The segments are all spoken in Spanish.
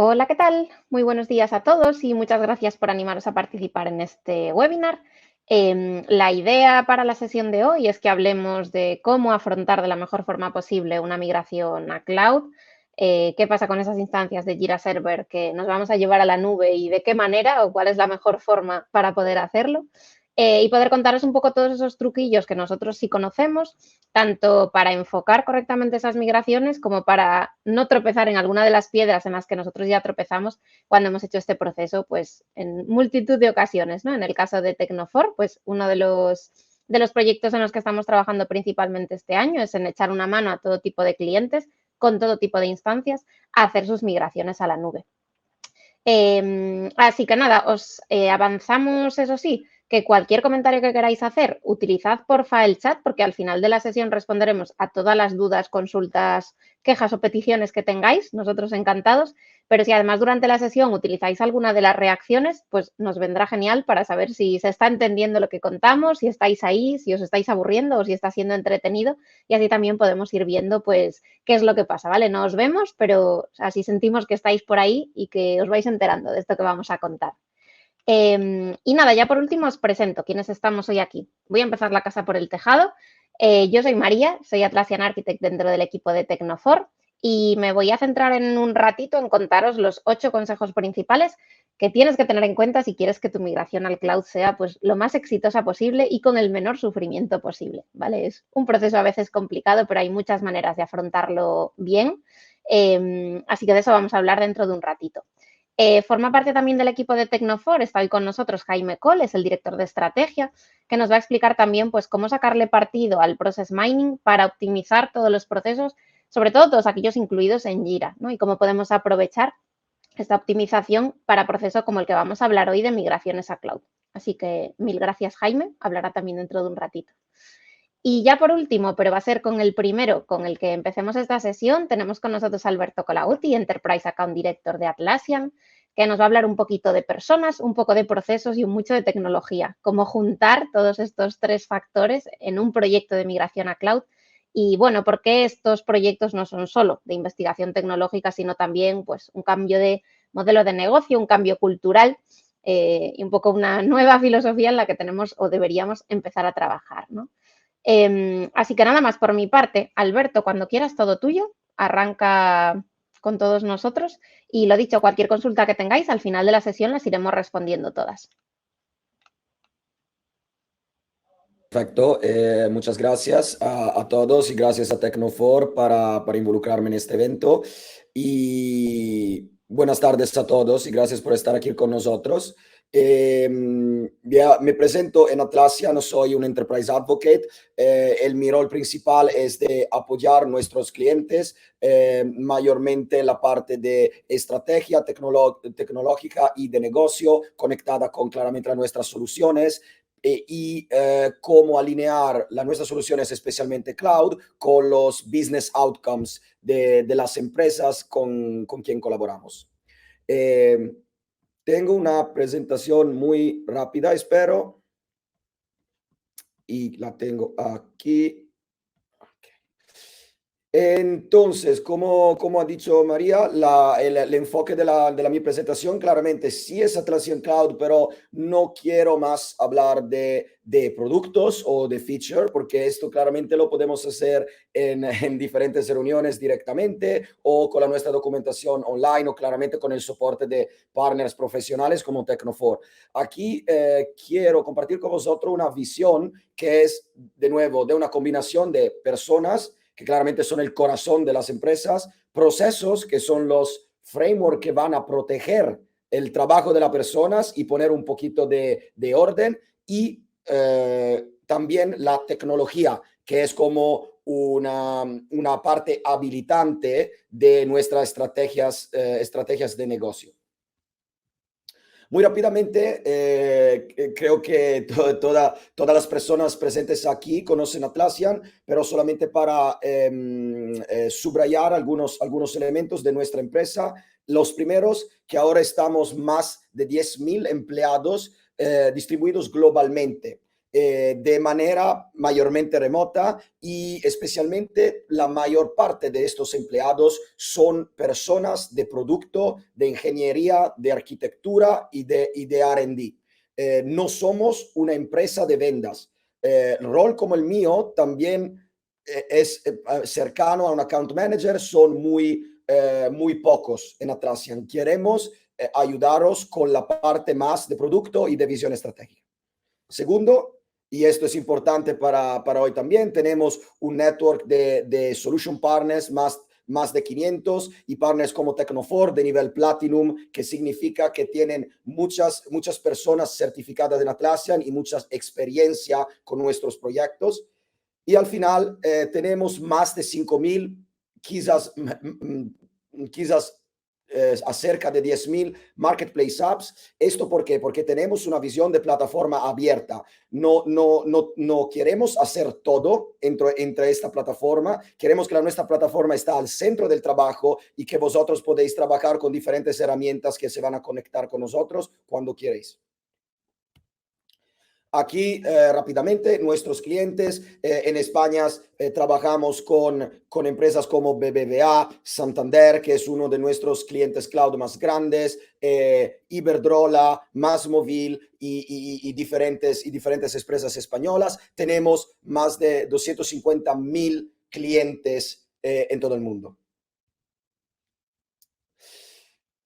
Hola, ¿qué tal? Muy buenos días a todos y muchas gracias por animaros a participar en este webinar. La idea para la sesión de hoy es que hablemos de cómo afrontar de la mejor forma posible una migración a cloud, qué pasa con esas instancias de Jira Server que nos vamos a llevar a la nube y de qué manera o cuál es la mejor forma para poder hacerlo. Y poder contaros un poco todos esos truquillos que nosotros sí conocemos, tanto para enfocar correctamente esas migraciones como para no tropezar en alguna de las piedras en las que nosotros ya tropezamos cuando hemos hecho este proceso, pues en multitud de ocasiones, ¿no? En el caso de Tecnofor, pues uno de los proyectos en los que estamos trabajando principalmente este año es en echar una mano a todo tipo de clientes con todo tipo de instancias a hacer sus migraciones a la nube. Así que nada, os avanzamos, eso sí, que cualquier comentario que queráis hacer, utilizad porfa el chat, porque al final de la sesión responderemos a todas las dudas, consultas, quejas o peticiones que tengáis, nosotros encantados, pero si además durante la sesión utilizáis alguna de las reacciones, pues nos vendrá genial para saber si se está entendiendo lo que contamos, si estáis ahí, si os estáis aburriendo o si está siendo entretenido, y así también podemos ir viendo pues qué es lo que pasa, ¿vale? No os vemos, pero así sentimos que estáis por ahí y que os vais enterando de esto que vamos a contar. Y nada, ya por último os presento quiénes estamos hoy aquí. Voy a empezar la casa por el tejado. Yo soy María, soy Atlassian Architect dentro del equipo de Tecnofor y me voy a centrar en un ratito en contaros los 8 consejos principales que tienes que tener en cuenta si quieres que tu migración al cloud sea pues lo más exitosa posible y con el menor sufrimiento posible, ¿vale? Es un proceso a veces complicado, pero hay muchas maneras de afrontarlo bien. Así que de eso vamos a hablar dentro de un ratito. Forma parte también del equipo de Tecnofor, está hoy con nosotros Jaime Cole, es el director de estrategia, que nos va a explicar también pues, cómo sacarle partido al process mining para optimizar todos los procesos, sobre todo todos aquellos incluidos en Jira, ¿no? Y cómo podemos aprovechar esta optimización para procesos como el que vamos a hablar hoy de migraciones a cloud. Así que mil gracias, Jaime. Hablará también dentro de un ratito. Y ya por último, pero va a ser con el primero con el que empecemos esta sesión, tenemos con nosotros a Alberto Colautti, Enterprise Account Director de Atlassian, que nos va a hablar un poquito de personas, un poco de procesos y un mucho de tecnología, cómo juntar todos estos 3 factores en un proyecto de migración a cloud. Y bueno, por qué estos proyectos no son solo de investigación tecnológica, sino también pues, un cambio de modelo de negocio, un cambio cultural y un poco una nueva filosofía en la que tenemos o deberíamos empezar a trabajar, ¿no? Así que nada más por mi parte. Alberto, cuando quieras, todo tuyo. Arranca con todos nosotros. Y lo dicho, cualquier consulta que tengáis, al final de la sesión las iremos respondiendo todas. Perfecto, muchas gracias a todos y gracias a Tecnofor para involucrarme en este evento. Y buenas tardes a todos y gracias por estar aquí con nosotros. Me presento en Atlassian, soy un Enterprise Advocate. Mi rol principal es de apoyar a nuestros clientes, mayormente la parte de estrategia tecnológica y de negocio conectada con claramente nuestras soluciones y cómo alinear nuestras soluciones, especialmente cloud, con los business outcomes de las empresas con quien colaboramos. Eh, Tengo una presentación muy rápida, espero, y la tengo aquí. Entonces, como ha dicho María, el enfoque de mi presentación claramente sí es Atlassian Cloud, pero no quiero más hablar de productos o de feature, porque esto claramente lo podemos hacer en diferentes reuniones directamente o con nuestra documentación online o claramente con el soporte de partners profesionales como Tecnofor. Aquí quiero compartir con vosotros una visión que es, de nuevo, de una combinación de personas que claramente son el corazón de las empresas, procesos que son los frameworks que van a proteger el trabajo de las personas y poner un poquito de orden y también la tecnología, que es como una parte habilitante de nuestras estrategias de negocio. Muy rápidamente, creo que todas las personas presentes aquí conocen Atlassian, pero solamente para subrayar algunos elementos de nuestra empresa. Los primeros, que ahora estamos más de 10.000 empleados distribuidos globalmente. de manera mayormente remota y especialmente la mayor parte de estos empleados son personas de producto, de ingeniería, de arquitectura y de R&D. No somos una empresa de ventas. Rol como el mío también es cercano a un account manager, son muy pocos en Atlassian. Queremos ayudaros con la parte más de producto y de visión estratégica. Segundo, y esto es importante para hoy también, tenemos un network de solution partners más de 500 y partners como Tecnofor de nivel Platinum, que significa que tienen muchas personas certificadas en Atlassian y mucha experiencia con nuestros proyectos. Y al final tenemos más de 5.000, quizás acerca de 10.000 marketplace apps. ¿Esto por qué? Porque tenemos una visión de plataforma abierta. No queremos hacer todo entre esta plataforma. Queremos que nuestra plataforma esté al centro del trabajo y que vosotros podéis trabajar con diferentes herramientas que se van a conectar con nosotros cuando queréis. Aquí rápidamente nuestros clientes en España trabajamos con empresas como BBVA, Santander, que es uno de nuestros clientes cloud más grandes, Iberdrola, MásMóvil y diferentes empresas españolas. Tenemos más de 250.000 clientes en todo el mundo.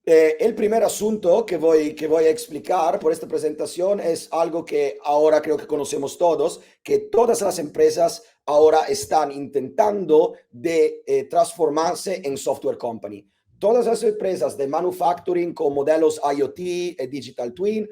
El primer asunto que voy a explicar por esta presentación es algo que ahora creo que conocemos todos, que todas las empresas ahora están intentando de transformarse en software company. Todas las empresas de manufacturing con modelos IoT, Digital Twin,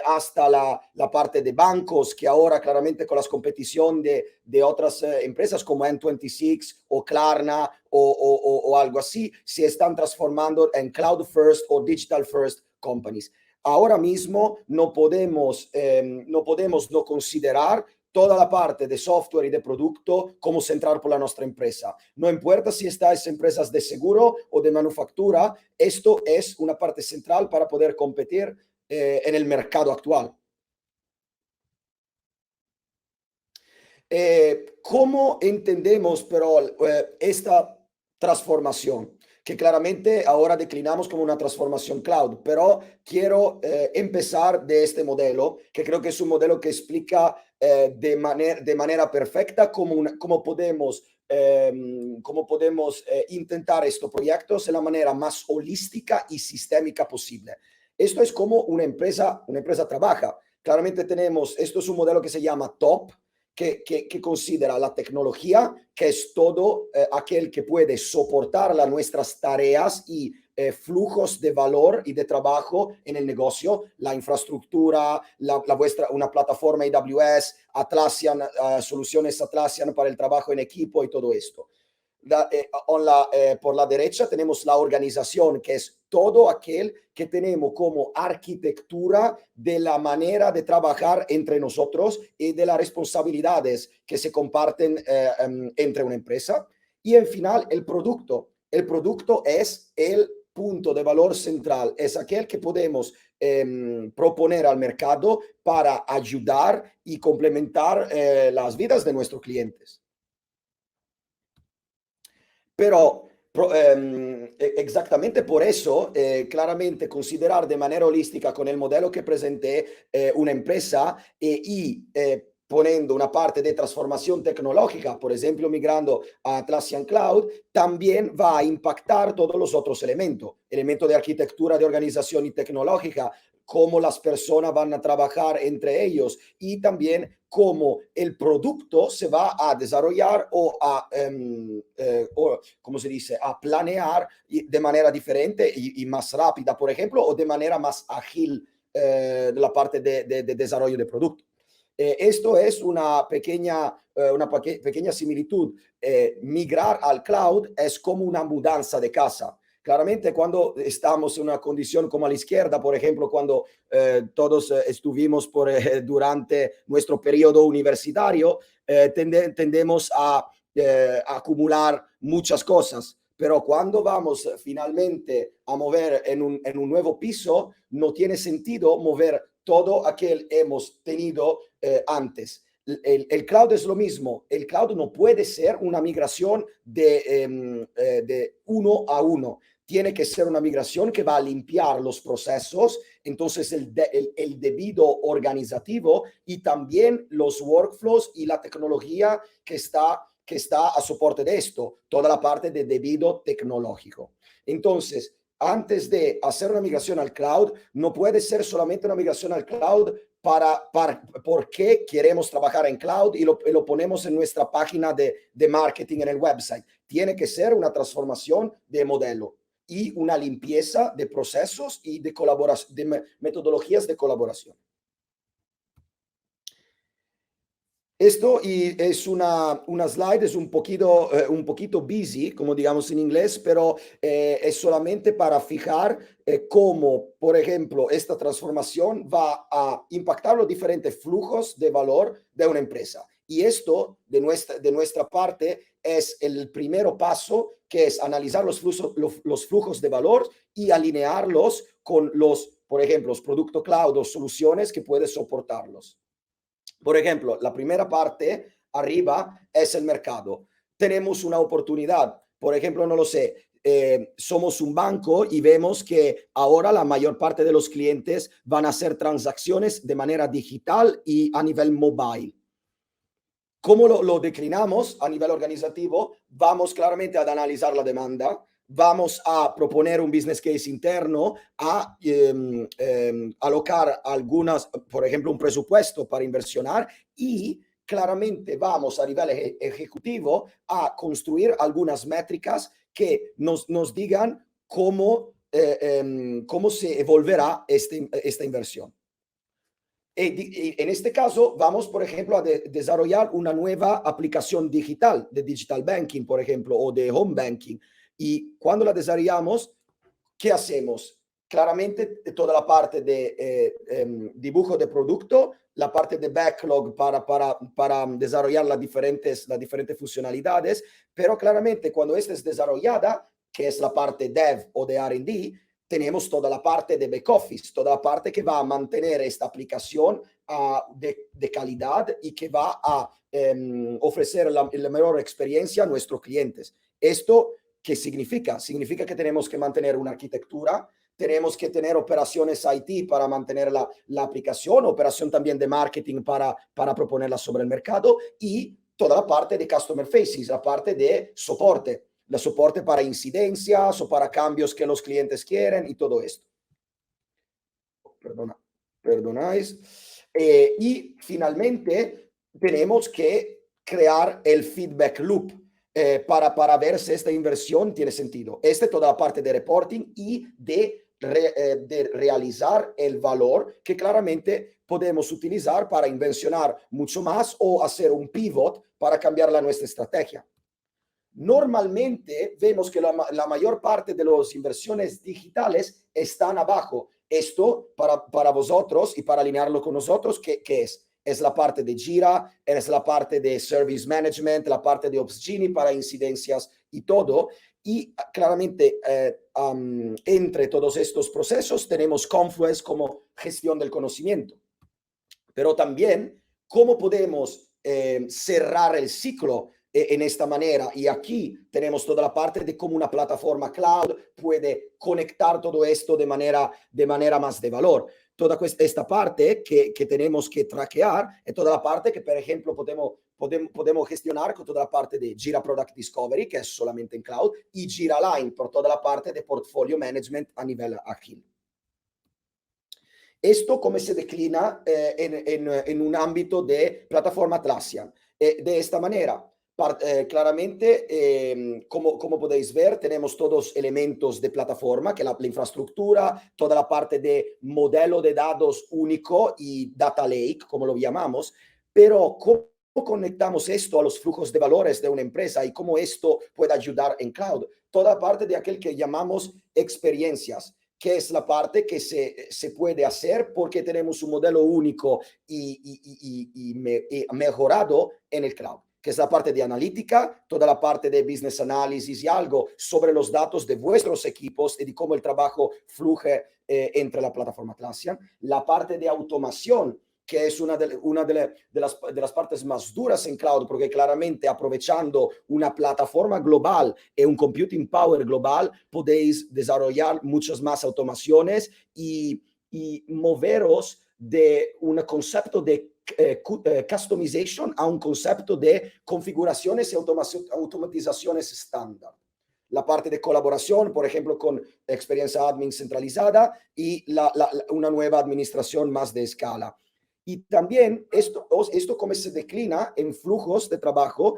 hasta la parte de bancos, que ahora claramente con la competición de otras empresas como N26 o Klarna o algo así, se están transformando en cloud first o digital first companies. Ahora mismo no podemos no considerar toda la parte de software y de producto como central por la nuestra empresa. No importa si estáis en empresas de seguro o de manufactura, esto es una parte central para poder competir en el mercado actual. ¿Cómo entendemos, pero esta transformación? Que claramente ahora declinamos como una transformación cloud, pero quiero empezar de este modelo, que creo que es un modelo que explica de manera perfecta cómo podemos intentar estos proyectos de la manera más holística y sistémica posible. Esto es como una empresa trabaja. Claramente esto es un modelo que se llama TOP, que considera la tecnología, que es todo aquel que puede soportar nuestras tareas y flujos de valor y de trabajo en el negocio, la infraestructura, una plataforma AWS, Atlassian, soluciones Atlassian para el trabajo en equipo y todo esto. Por la derecha tenemos la organización, que es todo aquel que tenemos como arquitectura de la manera de trabajar entre nosotros y de las responsabilidades que se comparten entre una empresa. Y en final, el producto. El producto es el punto de valor central, es aquel que podemos proponer al mercado para ayudar y complementar las vidas de nuestros clientes. Pero exactamente por eso, claramente considerar de manera holística con el modelo que presenté una empresa y poniendo una parte de transformación tecnológica, por ejemplo, migrando a Atlassian Cloud, también va a impactar todos los otros elementos de arquitectura, de organización y tecnológica, cómo las personas van a trabajar entre ellos y también cómo el producto se va a desarrollar o ¿cómo se dice?, a planear de manera diferente y más rápida, por ejemplo, o de manera más ágil de la parte de desarrollo de producto. Esto es una pequeña similitud. Migrar al cloud es como una mudanza de casa. Claramente, cuando estamos en una condición como a la izquierda, por ejemplo, cuando todos estuvimos durante nuestro periodo universitario, tendemos a acumular muchas cosas. Pero cuando vamos finalmente a mover en un nuevo piso, no tiene sentido mover todo aquel hemos tenido antes. El cloud es lo mismo. El cloud no puede ser una migración de uno a uno. Tiene que ser una migración que va a limpiar los procesos, entonces el debido organizativo y también los workflows y la tecnología que está a soporte de esto, toda la parte de debido tecnológico. Entonces, antes de hacer una migración al cloud, no puede ser solamente una migración al cloud porque queremos trabajar en cloud y lo ponemos en nuestra página de marketing en el website. Tiene que ser una transformación de modelo y una limpieza de procesos y de colaboración, de metodologías de colaboración. Esto y es una slide, es un poquito busy, como digamos en inglés, pero es solamente para fijar cómo, por ejemplo, esta transformación va a impactar los diferentes flujos de valor de una empresa. Y esto, de nuestra parte, es el primer paso, que es analizar los flujos de valor y alinearlos con por ejemplo, los productos cloud o soluciones que pueden soportarlos. Por ejemplo, la primera parte arriba es el mercado. Tenemos una oportunidad. Por ejemplo, no lo sé, somos un banco y vemos que ahora la mayor parte de los clientes van a hacer transacciones de manera digital y a nivel mobile. ¿Cómo lo declinamos a nivel organizativo? Vamos claramente a analizar la demanda, vamos a proponer un business case interno, a alocar algunas, por ejemplo, un presupuesto para inversionar y claramente vamos a nivel ejecutivo a construir algunas métricas que nos digan cómo se evolverá esta inversión. En este caso, vamos, por ejemplo, a desarrollar una nueva aplicación digital de digital banking, por ejemplo, o de home banking. Y cuando la desarrollamos, ¿qué hacemos? Claramente, toda la parte de dibujo de producto, la parte de backlog para desarrollar las diferentes funcionalidades, pero claramente cuando esta es desarrollada, que es la parte dev o de R&D, tenemos toda la parte de back office, toda la parte que va a mantener esta aplicación de calidad y que va a ofrecer la mejor experiencia a nuestros clientes. ¿Esto qué significa? Significa que tenemos que mantener una arquitectura, tenemos que tener operaciones IT para mantener la aplicación, operación también de marketing para proponerla sobre el mercado y toda la parte de customer faces, la parte de soporte. La soporte para incidencias o para cambios que los clientes quieren y todo esto. Perdonáis. Y finalmente tenemos que crear el feedback loop para ver si esta inversión tiene sentido. Esta es toda la parte de reporting y de realizar el valor que claramente podemos utilizar para inversionar mucho más o hacer un pivot para cambiar nuestra estrategia. Normalmente vemos que la mayor parte de las inversiones digitales están abajo. Esto para vosotros y para alinearlo con nosotros, ¿qué es? Es la parte de Jira, es la parte de Service Management, la parte de Opsgenie para incidencias y todo. Y claramente entre todos estos procesos tenemos Confluence como gestión del conocimiento. Pero también, ¿cómo podemos cerrar el ciclo en esta manera? Y aquí tenemos toda la parte de cómo una plataforma cloud puede conectar todo esto de manera más de valor. Toda esta parte que tenemos que traquear es toda la parte que, por ejemplo, podemos gestionar con toda la parte de Jira Product Discovery, que es solamente en cloud, y Jira Line por toda la parte de portfolio management a nivel ágil. Esto cómo se declina en un ámbito de plataforma Atlassian. De esta manera, claramente, como podéis ver, tenemos todos elementos de plataforma, que es la infraestructura, toda la parte de modelo de datos único y data lake, como lo llamamos, pero ¿cómo conectamos esto a los flujos de valores de una empresa y cómo esto puede ayudar en cloud? Toda la parte de aquel que llamamos experiencias, que es la parte que se puede hacer porque tenemos un modelo único y mejorado en el cloud. que es la parte de analítica, toda la parte de business analysis y algo sobre los datos de vuestros equipos y de cómo el trabajo fluye entre la plataforma Atlassian. La parte de automación, que es una de las partes más duras en cloud, porque claramente aprovechando una plataforma global y un computing power global, podéis desarrollar muchas más automaciones y moveros de un concepto de customization a un concepto de configuraciones y automatizaciones estándar. La parte de colaboración, por ejemplo, con experiencia admin centralizada y una nueva administración más de escala. Y también esto como se declina en flujos de trabajo,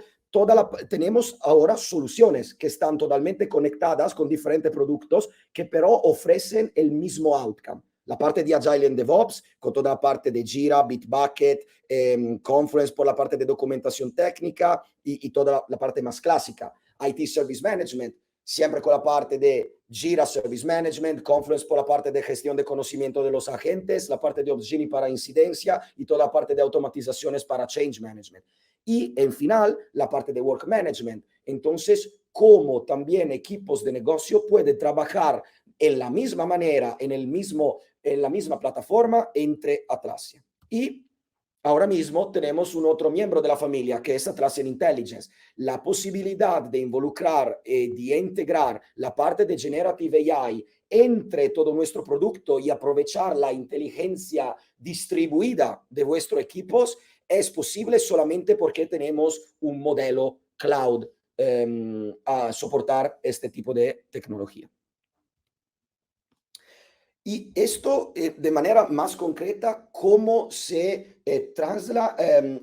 tenemos ahora soluciones que están totalmente conectadas con diferentes productos que pero ofrecen el mismo outcome. La parte de Agile en DevOps, con toda la parte de Jira, Bitbucket, Confluence por la parte de documentación técnica y toda la parte más clásica. IT Service Management, siempre con la parte de Jira Service Management, Confluence por la parte de gestión de conocimiento de los agentes, la parte de Opsgenie para incidencia y toda la parte de automatizaciones para Change Management. Y en final, la parte de Work Management. Entonces, cómo también equipos de negocio pueden trabajar en la misma manera, en la misma plataforma entre Atlassian. Y ahora mismo tenemos un otro miembro de la familia que es Atlassian Intelligence. La posibilidad de involucrar y de integrar la parte de Generative AI entre todo nuestro producto y aprovechar la inteligencia distribuida de vuestros equipos es posible solamente porque tenemos un modelo cloud a soportar este tipo de tecnología. Y esto, de manera más concreta, cómo se traslada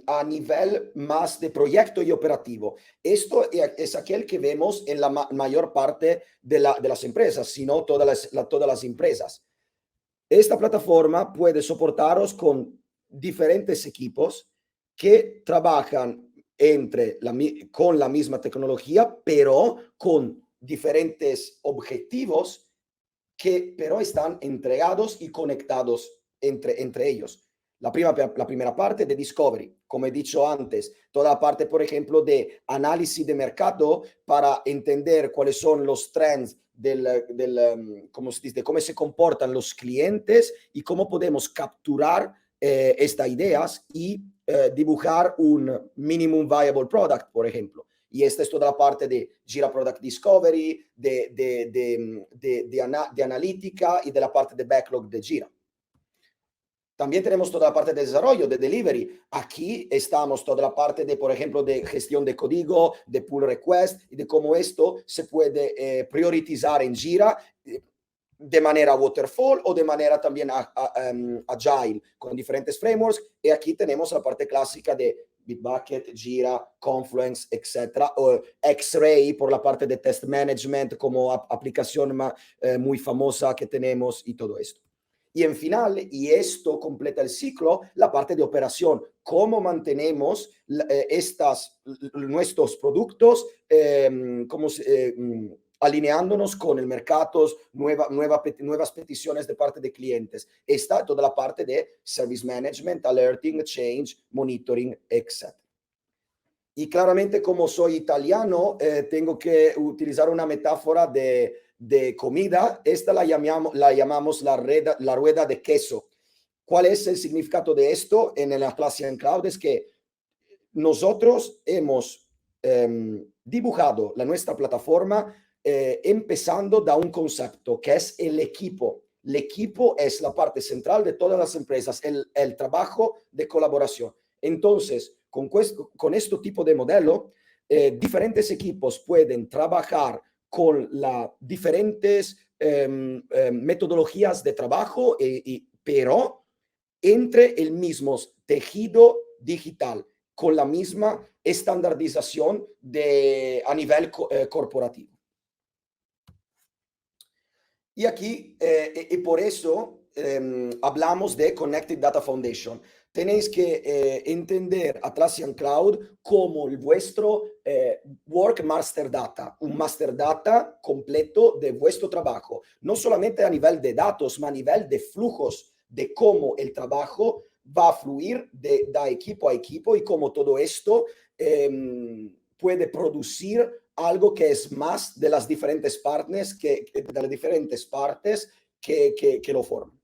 a nivel más de proyecto y operativo. Esto es aquel que vemos en la mayor parte de las empresas, sino todas las empresas. Esta plataforma puede soportaros con diferentes equipos que trabajan con la misma tecnología, pero con diferentes objetivos que pero están entregados y conectados entre ellos. La primera parte de Discovery, como he dicho antes, toda la parte, por ejemplo, de análisis de mercado para entender cuáles son los trends ¿cómo se dice? Cómo se comportan los clientes y cómo podemos capturar estas ideas y dibujar un minimum viable product, por ejemplo. Y esta es toda la parte de Jira Product Discovery, de analítica y de la parte de backlog de Jira. También tenemos toda la parte de desarrollo, de delivery. Aquí estamos toda la parte de, por ejemplo, de gestión de código, de pull request y de cómo esto se puede priorizar en Jira de manera waterfall o de manera también agile, con diferentes frameworks. Y aquí tenemos la parte clásica de Bitbucket, Jira, Confluence, etc. O X-Ray por la parte de test management como aplicación muy famosa que tenemos y todo esto. Y en final, y esto completa el ciclo, la parte de operación. ¿Cómo mantenemos nuestros productos alineándonos con el mercado, nuevas peticiones de parte de clientes? Está toda la parte de Service Management, Alerting, Change, Monitoring, etc. Y claramente, como soy italiano, tengo que utilizar una metáfora de comida. Esta la llamamos la rueda de queso. ¿Cuál es el significado de esto en el Atlassian Cloud? Es que nosotros hemos dibujado nuestra plataforma empezando de un concepto que es el equipo. El equipo es la parte central de todas las empresas, el trabajo de colaboración. Entonces, con este tipo de modelo, diferentes equipos pueden trabajar con las diferentes metodologías de trabajo, pero entre el mismo tejido digital, con la misma estandarización a nivel corporativo. Y aquí, y por eso hablamos de Connected Data Foundation. Tenéis que entender Atlassian Cloud como vuestro Work Master Data, un Master Data completo de vuestro trabajo, no solamente a nivel de datos, sino a nivel de flujos, de cómo el trabajo va a fluir de equipo a equipo y cómo todo esto puede producir algo que es más de las diferentes partes que lo forman.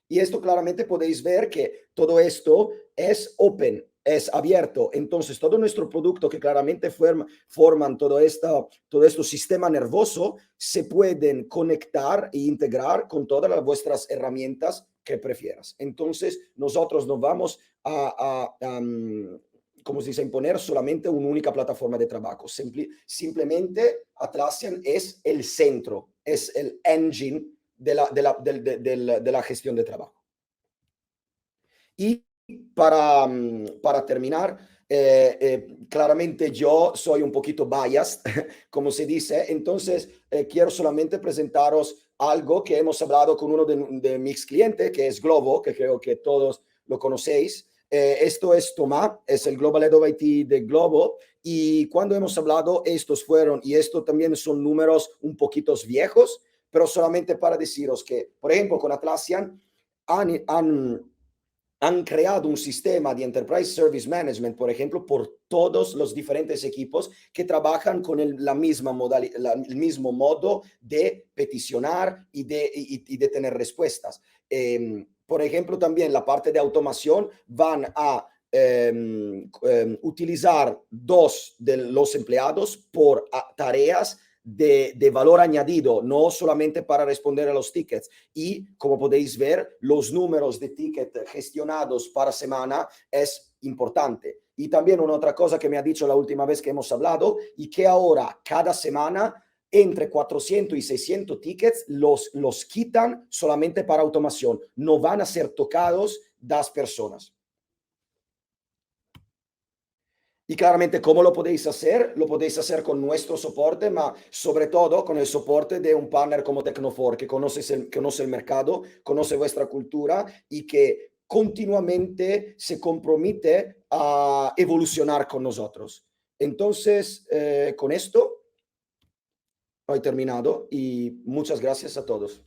Y esto claramente podéis ver que todo esto es open, es abierto. Entonces, todo nuestro producto que claramente forman todo este sistema nervioso se pueden conectar e integrar con todas las vuestras herramientas que prefieras. Entonces, nosotros nos vamos como se dice, imponer solamente una única plataforma de trabajo. Simplemente Atlassian es el centro, es el engine de la gestión de trabajo. Y para terminar, claramente yo soy un poquito biased, como se dice, entonces quiero solamente presentaros algo que hemos hablado con uno de mis clientes, que es Globo, que creo que todos lo conocéis. Esto es Tomás, es el Global Head of IT de Globo, y cuando hemos hablado, estos fueron, y esto también son números un poquito viejos, pero solamente para deciros que, por ejemplo, con Atlassian han creado un sistema de Enterprise Service Management, por ejemplo, por todos los diferentes equipos que trabajan con el mismo modo de peticionar y de tener respuestas. Por ejemplo, también la parte de automación van a utilizar 2 de los empleados por tareas de valor añadido, no solamente para responder a los tickets. Y como podéis ver, los números de tickets gestionados para semana es importante. Y también una otra cosa que me ha dicho la última vez que hemos hablado, y que ahora cada semana entre 400 y 600 tickets los quitan solamente para automación. No van a ser tocados las personas. Y claramente, ¿cómo lo podéis hacer? Lo podéis hacer con nuestro soporte, pero sobre todo con el soporte de un partner como Tecnofor, que conoce el mercado, conoce vuestra cultura y que continuamente se compromete a evolucionar con nosotros. Entonces, con esto he terminado y muchas gracias a todos.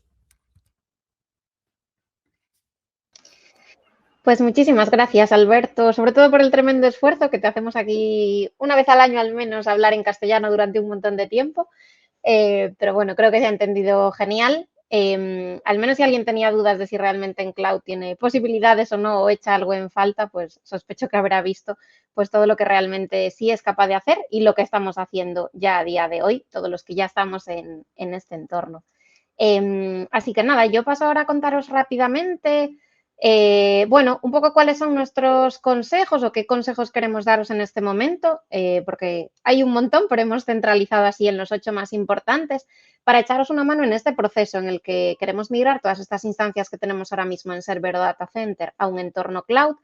Pues muchísimas gracias, Alberto, sobre todo por el tremendo esfuerzo que te hacemos aquí una vez al año al menos hablar en castellano durante un montón de tiempo. Pero bueno, creo que se ha entendido genial. Al menos si alguien tenía dudas de si realmente en cloud tiene posibilidades o no, o echa algo en falta, pues sospecho que habrá visto pues todo lo que realmente sí es capaz de hacer y lo que estamos haciendo ya a día de hoy, todos los que ya estamos en este entorno. Así que nada, yo paso ahora a contaros rápidamente, bueno, un poco cuáles son nuestros consejos o qué consejos queremos daros en este momento, porque hay un montón, pero hemos centralizado así en los 8 más importantes para echaros una mano en este proceso en el que queremos migrar todas estas instancias que tenemos ahora mismo en Server o Data Center a un entorno cloud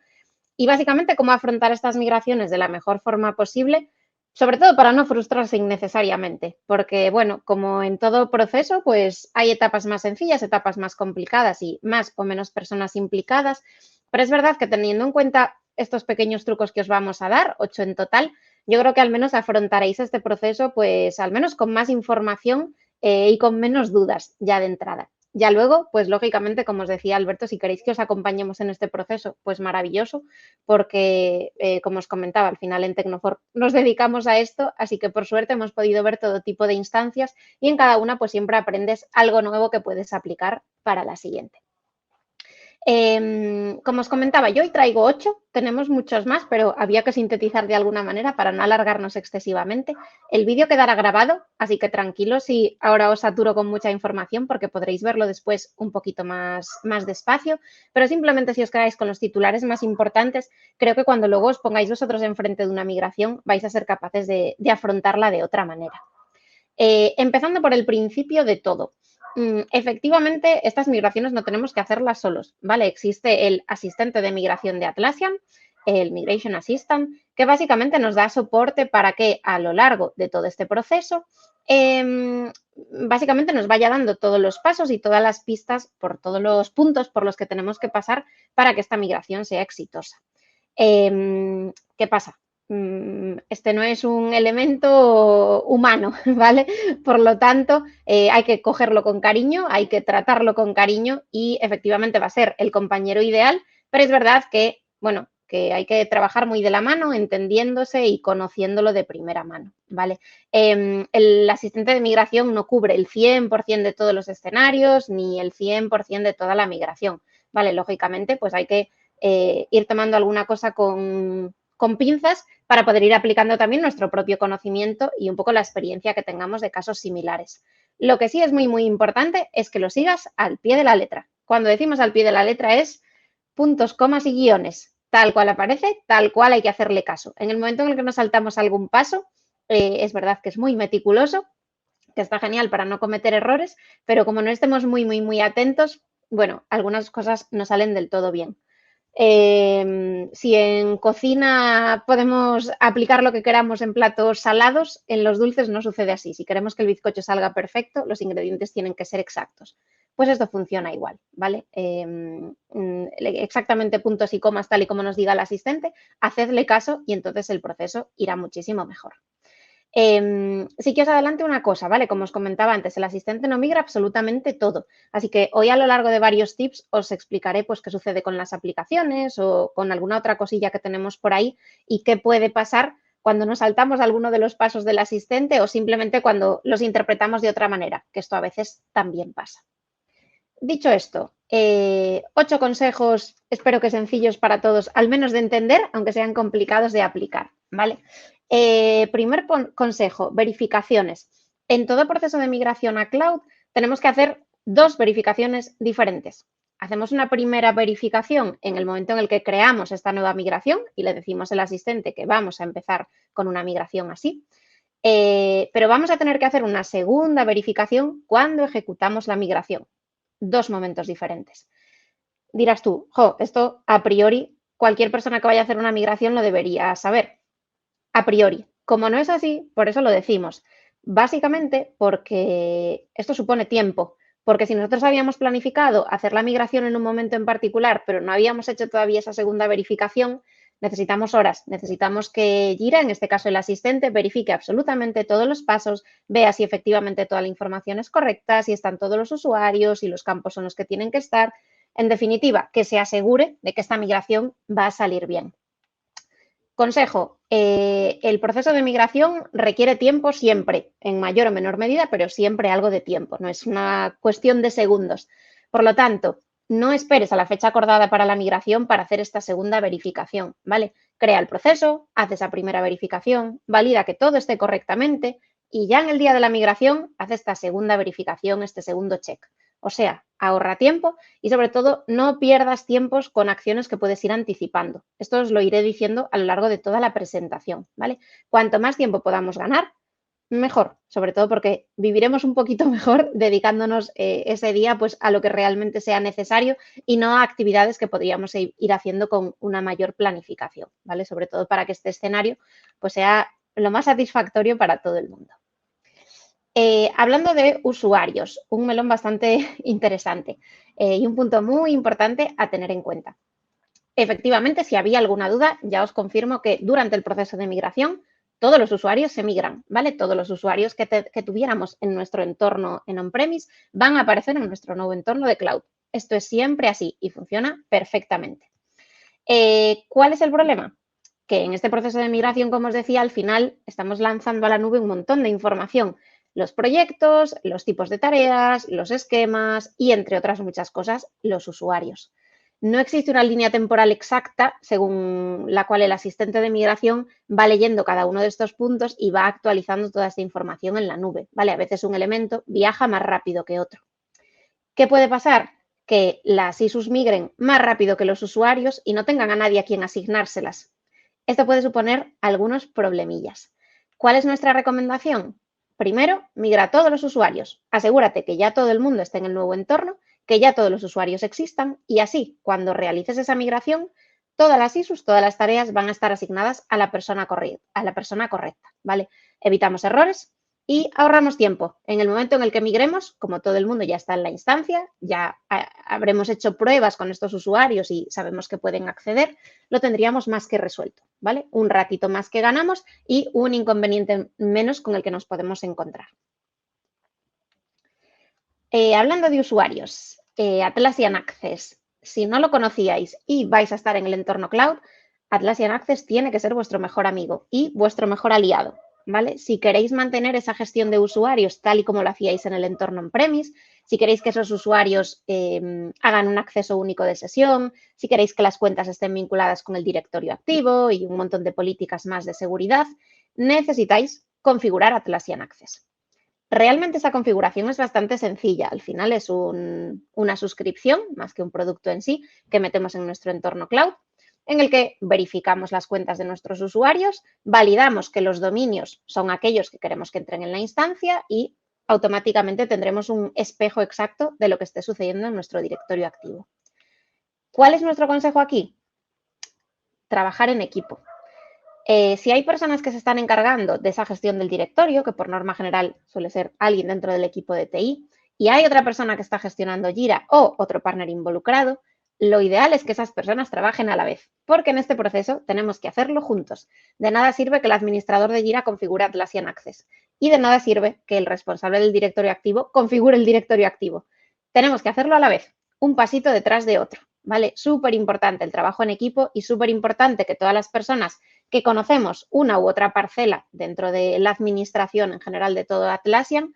y básicamente cómo afrontar estas migraciones de la mejor forma posible, sobre todo para no frustrarse innecesariamente, porque, bueno, como en todo proceso, pues hay etapas más sencillas, etapas más complicadas y más o menos personas implicadas, pero es verdad que teniendo en cuenta estos pequeños trucos que os vamos a dar, 8 en total, yo creo que al menos afrontaréis este proceso, pues al menos con más información y con menos dudas ya de entrada. Ya luego, pues lógicamente, como os decía Alberto, si queréis que os acompañemos en este proceso, pues maravilloso, porque, como os comentaba, al final en Tecnofor nos dedicamos a esto, así que por suerte hemos podido ver todo tipo de instancias y en cada una pues siempre aprendes algo nuevo que puedes aplicar para la siguiente. Como os comentaba, yo hoy traigo 8, tenemos muchos más, pero había que sintetizar de alguna manera para no alargarnos excesivamente. El vídeo quedará grabado, así que tranquilos si ahora os saturo con mucha información porque podréis verlo después un poquito más despacio, pero simplemente si os quedáis con los titulares más importantes, creo que cuando luego os pongáis vosotros enfrente de una migración vais a ser capaces de afrontarla de otra manera. Empezando por el principio de todo. Efectivamente, estas migraciones no tenemos que hacerlas solos, ¿vale? Existe el asistente de migración de Atlassian, el Migration Assistant, que básicamente nos da soporte para que a lo largo de todo este proceso, básicamente nos vaya dando todos los pasos y todas las pistas por todos los puntos por los que tenemos que pasar para que esta migración sea exitosa. ¿Qué pasa? Este no es un elemento humano, ¿vale? Por lo tanto, hay que cogerlo con cariño, hay que tratarlo con cariño y efectivamente va a ser el compañero ideal, pero es verdad que, bueno, que hay que trabajar muy de la mano, entendiéndose y conociéndolo de primera mano, ¿vale? El asistente de migración no cubre el 100% de todos los escenarios ni el 100% de toda la migración, ¿vale? Lógicamente, pues hay que ir tomando alguna cosa con pinzas para poder ir aplicando también nuestro propio conocimiento y un poco la experiencia que tengamos de casos similares. Lo que sí es muy, muy importante es que lo sigas al pie de la letra. Cuando decimos al pie de la letra es puntos, comas y guiones. Tal cual aparece, tal cual hay que hacerle caso. En el momento en el que nos saltamos algún paso, es verdad que es muy meticuloso, que está genial para no cometer errores, pero como no estemos muy, muy, muy atentos, bueno, algunas cosas no salen del todo bien. Si en cocina podemos aplicar lo que queramos en platos salados, en los dulces no sucede así. Si queremos que el bizcocho salga perfecto, los ingredientes tienen que ser exactos. Pues esto funciona igual, ¿vale? Exactamente puntos y comas tal y como nos diga el asistente, hacedle caso y entonces el proceso irá muchísimo mejor. Sí que os adelante una cosa, ¿vale? Como os comentaba antes, el asistente no migra absolutamente todo. Así que hoy a lo largo de varios tips os explicaré pues qué sucede con las aplicaciones o con alguna otra cosilla que tenemos por ahí y qué puede pasar cuando nos saltamos alguno de los pasos del asistente o simplemente cuando los interpretamos de otra manera, que esto a veces también pasa. Dicho esto, 8 consejos, espero que sencillos para todos, al menos de entender, aunque sean complicados de aplicar, ¿vale? Primer consejo, verificaciones. En todo proceso de migración a cloud tenemos que hacer 2 verificaciones diferentes. Hacemos una primera verificación en el momento en el que creamos esta nueva migración y le decimos al asistente que vamos a empezar con una migración así. Pero vamos a tener que hacer una segunda verificación cuando ejecutamos la migración. 2 momentos diferentes. Dirás tú, esto a priori cualquier persona que vaya a hacer una migración lo debería saber. A priori. Como no es así, por eso lo decimos. Básicamente porque esto supone tiempo. Porque si nosotros habíamos planificado hacer la migración en un momento en particular, pero no habíamos hecho todavía esa segunda verificación, necesitamos horas. Necesitamos que Jira, en este caso el asistente, verifique absolutamente todos los pasos, vea si efectivamente toda la información es correcta, si están todos los usuarios, si los campos son los que tienen que estar. En definitiva, que se asegure de que esta migración va a salir bien. Consejo, el proceso de migración requiere tiempo siempre, en mayor o menor medida, pero siempre algo de tiempo, no es una cuestión de segundos. Por lo tanto, no esperes a la fecha acordada para la migración para hacer esta segunda verificación, ¿vale? Crea el proceso, haz esa primera verificación, valida que todo esté correctamente y ya en el día de la migración haz esta segunda verificación, este segundo check. O sea, ahorra tiempo y sobre todo no pierdas tiempos con acciones que puedes ir anticipando. Esto os lo iré diciendo a lo largo de toda la presentación, ¿vale? Cuanto más tiempo podamos ganar, mejor, sobre todo porque viviremos un poquito mejor dedicándonos ese día pues a lo que realmente sea necesario y no a actividades que podríamos ir haciendo con una mayor planificación, ¿vale? Sobre todo para que este escenario pues sea lo más satisfactorio para todo el mundo. Hablando de usuarios, un melón bastante interesante y un punto muy importante a tener en cuenta. Efectivamente, si había alguna duda, ya os confirmo que durante el proceso de migración todos los usuarios se migran, ¿vale? Todos los usuarios que tuviéramos en nuestro entorno en on-premise van a aparecer en nuestro nuevo entorno de cloud. Esto es siempre así y funciona perfectamente. ¿Cuál es el problema? Que en este proceso de migración, como os decía, al final estamos lanzando a la nube un montón de información. Los proyectos, los tipos de tareas, los esquemas y, entre otras muchas cosas, los usuarios. No existe una línea temporal exacta según la cual el asistente de migración va leyendo cada uno de estos puntos y va actualizando toda esta información en la nube, ¿vale? A veces un elemento viaja más rápido que otro. ¿Qué puede pasar? Que las ISUs migren más rápido que los usuarios y no tengan a nadie a quien asignárselas. Esto puede suponer algunos problemillas. ¿Cuál es nuestra recomendación? Primero, migra a todos los usuarios. Asegúrate que ya todo el mundo esté en el nuevo entorno, que ya todos los usuarios existan y así, cuando realices esa migración, todas las ISUs, todas las tareas van a estar asignadas a la persona correcta, ¿vale? Evitamos errores y ahorramos tiempo. En el momento en el que migremos, como todo el mundo ya está en la instancia, ya habremos hecho pruebas con estos usuarios y sabemos que pueden acceder, lo tendríamos más que resuelto, ¿vale? Un ratito más que ganamos y un inconveniente menos con el que nos podemos encontrar. Hablando de usuarios, Atlassian Access, si no lo conocíais y vais a estar en el entorno cloud, Atlassian Access tiene que ser vuestro mejor amigo y vuestro mejor aliado, ¿vale? Si queréis mantener esa gestión de usuarios tal y como lo hacíais en el entorno on-premise, si queréis que esos usuarios hagan un acceso único de sesión, si queréis que las cuentas estén vinculadas con el directorio activo y un montón de políticas más de seguridad, necesitáis configurar Atlassian Access. Realmente esa configuración es bastante sencilla. Al final es una suscripción, más que un producto en sí, que metemos en nuestro entorno cloud, en el que verificamos las cuentas de nuestros usuarios, validamos que los dominios son aquellos que queremos que entren en la instancia y automáticamente tendremos un espejo exacto de lo que esté sucediendo en nuestro directorio activo. ¿Cuál es nuestro consejo aquí? Trabajar en equipo. Si hay personas que se están encargando de esa gestión del directorio, que por norma general suele ser alguien dentro del equipo de TI, y hay otra persona que está gestionando Jira o otro partner involucrado, lo ideal es que esas personas trabajen a la vez, porque en este proceso tenemos que hacerlo juntos. De nada sirve que el administrador de Jira configure Atlassian Access y de nada sirve que el responsable del directorio activo configure el directorio activo. Tenemos que hacerlo a la vez, un pasito detrás de otro, ¿vale? Súper importante el trabajo en equipo y súper importante que todas las personas que conocemos una u otra parcela dentro de la administración en general de todo Atlassian,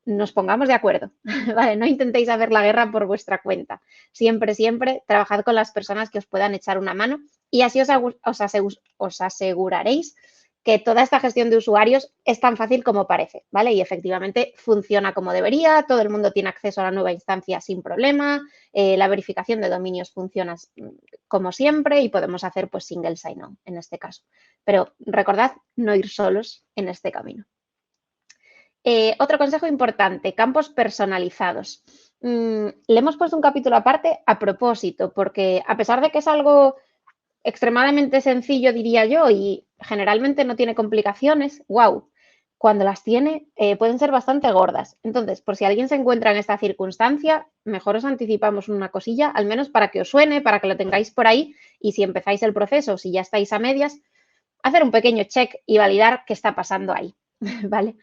nos pongamos de acuerdo, ¿vale? No intentéis hacer la guerra por vuestra cuenta. Siempre, siempre trabajad con las personas que os puedan echar una mano y así os aseguraréis que toda esta gestión de usuarios es tan fácil como parece, ¿vale? Y efectivamente funciona como debería, todo el mundo tiene acceso a la nueva instancia sin problema, la verificación de dominios funciona como siempre y podemos hacer pues single sign-on en este caso. Pero recordad no ir solos en este camino. Otro consejo importante, campos personalizados. Le hemos puesto un capítulo aparte a propósito, porque a pesar de que es algo extremadamente sencillo, diría yo, y generalmente no tiene complicaciones, wow, cuando las tiene pueden ser bastante gordas. Entonces, por si alguien se encuentra en esta circunstancia, mejor os anticipamos una cosilla, al menos para que os suene, para que lo tengáis por ahí, y si empezáis el proceso, si ya estáis a medias, hacer un pequeño check y validar qué está pasando ahí, ¿vale?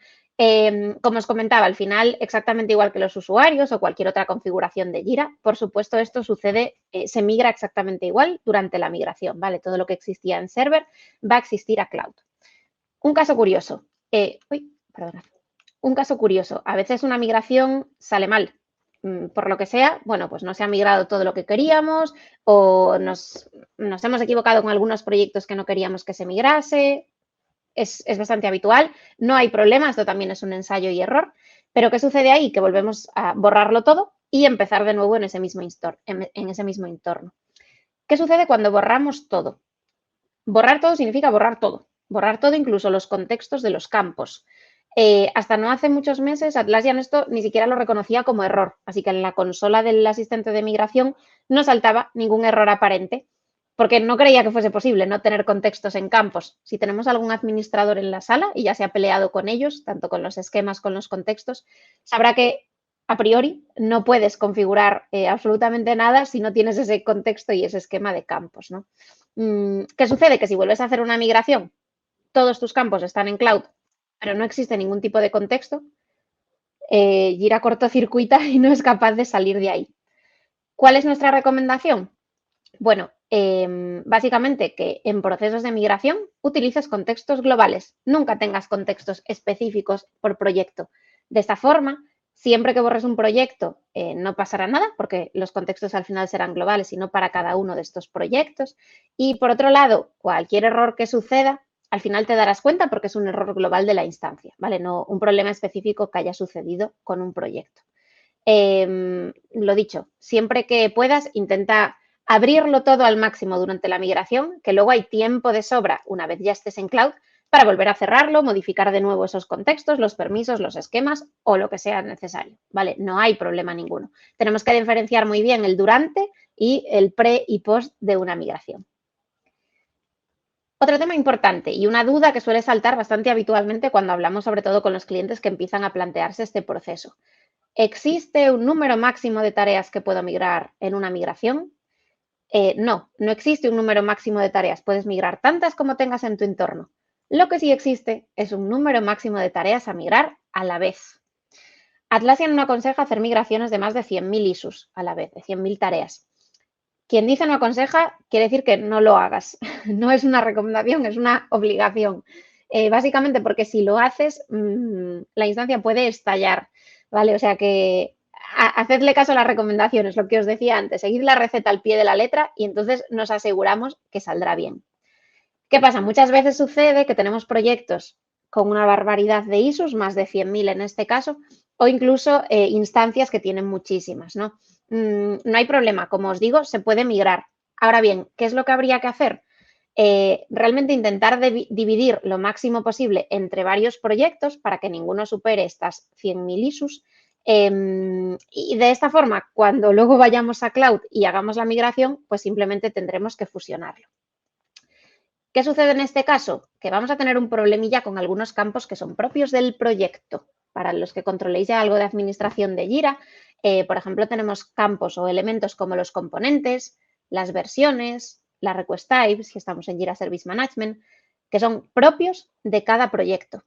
Como os comentaba, al final, exactamente igual que los usuarios o cualquier otra configuración de Jira, por supuesto, esto sucede, se migra exactamente igual durante la migración, ¿vale? Todo lo que existía en server va a existir a cloud. Un caso curioso, un caso curioso, a veces una migración sale mal, por lo que sea, bueno, pues no se ha migrado todo lo que queríamos o nos hemos equivocado con algunos proyectos que no queríamos que se migrase. Es bastante habitual, no hay problema, esto también es un ensayo y error, pero ¿qué sucede ahí? Que volvemos a borrarlo todo y empezar de nuevo en ese mismo entorno. ¿Qué sucede cuando borramos todo? Borrar todo significa borrar todo incluso los contextos de los campos. Hasta no hace muchos meses Atlassian esto ni siquiera lo reconocía como error, así que en la consola del asistente de migración no saltaba ningún error aparente, porque no creía que fuese posible no tener contextos en campos. Si tenemos algún administrador en la sala y ya se ha peleado con ellos, tanto con los esquemas como con los contextos, sabrá que a priori no puedes configurar absolutamente nada si no tienes ese contexto y ese esquema de campos, ¿no? ¿Qué sucede? Que si vuelves a hacer una migración, todos tus campos están en cloud, pero no existe ningún tipo de contexto, Jira cortocircuita y no es capaz de salir de ahí. ¿Cuál es nuestra recomendación? Bueno, básicamente que en procesos de migración utilices contextos globales, nunca tengas contextos específicos por proyecto. De esta forma, siempre que borres un proyecto no pasará nada porque los contextos al final serán globales y no para cada uno de estos proyectos. Y por otro lado, cualquier error que suceda, al final te darás cuenta porque es un error global de la instancia, ¿vale? No un problema específico que haya sucedido con un proyecto. Lo dicho, siempre que puedas, intenta abrirlo todo al máximo durante la migración, que luego hay tiempo de sobra una vez ya estés en cloud para volver a cerrarlo, modificar de nuevo esos contextos, los permisos, los esquemas o lo que sea necesario, ¿vale? No hay problema ninguno. Tenemos que diferenciar muy bien el durante y el pre y post de una migración. Otro tema importante y una duda que suele saltar bastante habitualmente cuando hablamos sobre todo con los clientes que empiezan a plantearse este proceso. ¿Existe un número máximo de tareas que puedo migrar en una migración? No existe un número máximo de tareas. Puedes migrar tantas como tengas en tu entorno. Lo que sí existe es un número máximo de tareas a migrar a la vez. Atlassian no aconseja hacer migraciones de más de 100.000 issues a la vez, de 100.000 tareas. quien dice no aconseja, quiere decir que no lo hagas. No es una recomendación, es una obligación. Básicamente porque si lo haces, la instancia puede estallar, ¿vale? O sea que hacedle caso a las recomendaciones, lo que os decía antes, seguid la receta al pie de la letra y entonces nos aseguramos que saldrá bien. ¿Qué pasa? Muchas veces sucede que tenemos proyectos con una barbaridad de ISOs, más de 100.000 en este caso, o incluso instancias que tienen muchísimas, ¿no? No hay problema, como os digo, se puede migrar. Ahora bien, ¿qué es lo que habría que hacer? Realmente intentar dividir lo máximo posible entre varios proyectos para que ninguno supere estas 100.000 ISOs. Y de esta forma, cuando luego vayamos a cloud y hagamos la migración, pues simplemente tendremos que fusionarlo. ¿Qué sucede en este caso? Que vamos a tener un problemilla con algunos campos que son propios del proyecto. Para los que controléis ya algo de administración de Jira, por ejemplo, tenemos campos o elementos como los componentes, las versiones, las request types, si estamos en Jira Service Management, que son propios de cada proyecto.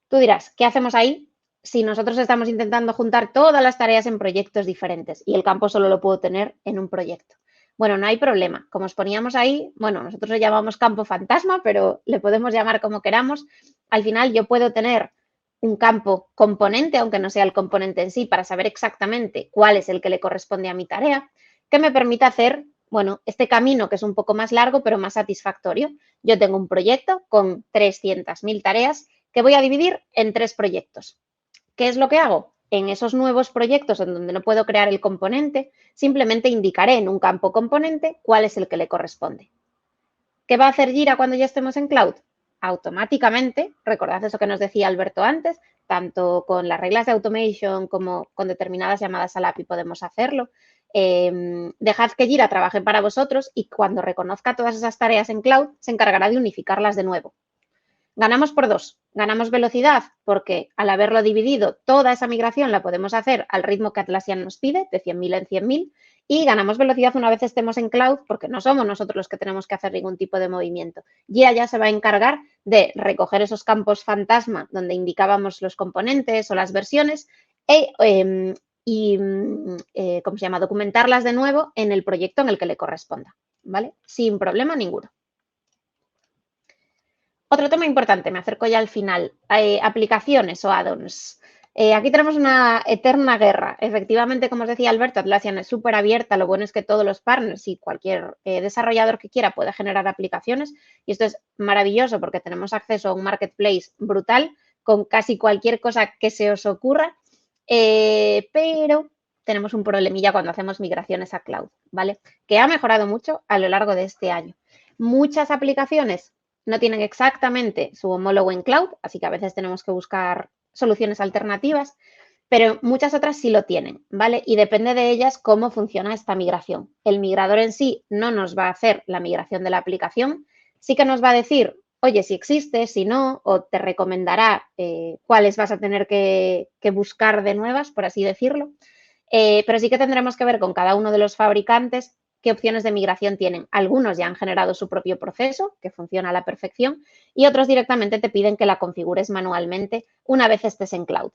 Tú dirás, ¿qué hacemos ahí si nosotros estamos intentando juntar todas las tareas en proyectos diferentes y el campo solo lo puedo tener en un proyecto? Bueno, no hay problema. Como os poníamos ahí, bueno, nosotros le llamamos campo fantasma, pero le podemos llamar como queramos. Al final yo puedo tener un campo componente, aunque no sea el componente en sí, para saber exactamente cuál es el que le corresponde a mi tarea, que me permita hacer, bueno, este camino que es un poco más largo, pero más satisfactorio. Yo tengo un proyecto con 300.000 tareas que voy a dividir en 3 proyectos. ¿Qué es lo que hago? En esos nuevos proyectos en donde no puedo crear el componente, simplemente indicaré en un campo componente cuál es el que le corresponde. ¿Qué va a hacer Jira cuando ya estemos en cloud? Automáticamente, recordad eso que nos decía Alberto antes, tanto con las reglas de automation como con determinadas llamadas al API podemos hacerlo. Dejad que Jira trabaje para vosotros y cuando reconozca todas esas tareas en cloud, se encargará de unificarlas de nuevo. Ganamos por 2. Ganamos velocidad porque al haberlo dividido, toda esa migración la podemos hacer al ritmo que Atlassian nos pide, de 100.000 en 100.000, y ganamos velocidad una vez estemos en cloud porque no somos nosotros los que tenemos que hacer ningún tipo de movimiento. Jira ya se va a encargar de recoger esos campos fantasma donde indicábamos los componentes o las versiones ¿cómo se llama? Documentarlas de nuevo en el proyecto en el que le corresponda, ¿vale? Sin problema ninguno. Otro tema importante, me acerco ya al final, aplicaciones o add-ons. Aquí tenemos una eterna guerra. Efectivamente, como os decía Alberto, Atlassian es súper abierta. Lo bueno es que todos los partners y cualquier desarrollador que quiera puede generar aplicaciones. Y esto es maravilloso porque tenemos acceso a un marketplace brutal con casi cualquier cosa que se os ocurra. Pero tenemos un problemilla cuando hacemos migraciones a cloud, ¿vale? Que ha mejorado mucho a lo largo de este año. Muchas aplicaciones no tienen exactamente su homólogo en cloud, así que a veces tenemos que buscar soluciones alternativas, pero muchas otras sí lo tienen, ¿vale? Y depende de ellas cómo funciona esta migración. El migrador en sí no nos va a hacer la migración de la aplicación, sí que nos va a decir, oye, si existe, si no, o te recomendará cuáles vas a tener que buscar de nuevas, por así decirlo. Pero sí que tendremos que ver con cada uno de los fabricantes qué opciones de migración tienen. Algunos ya han generado su propio proceso, que funciona a la perfección, y otros directamente te piden que la configures manualmente una vez estés en cloud.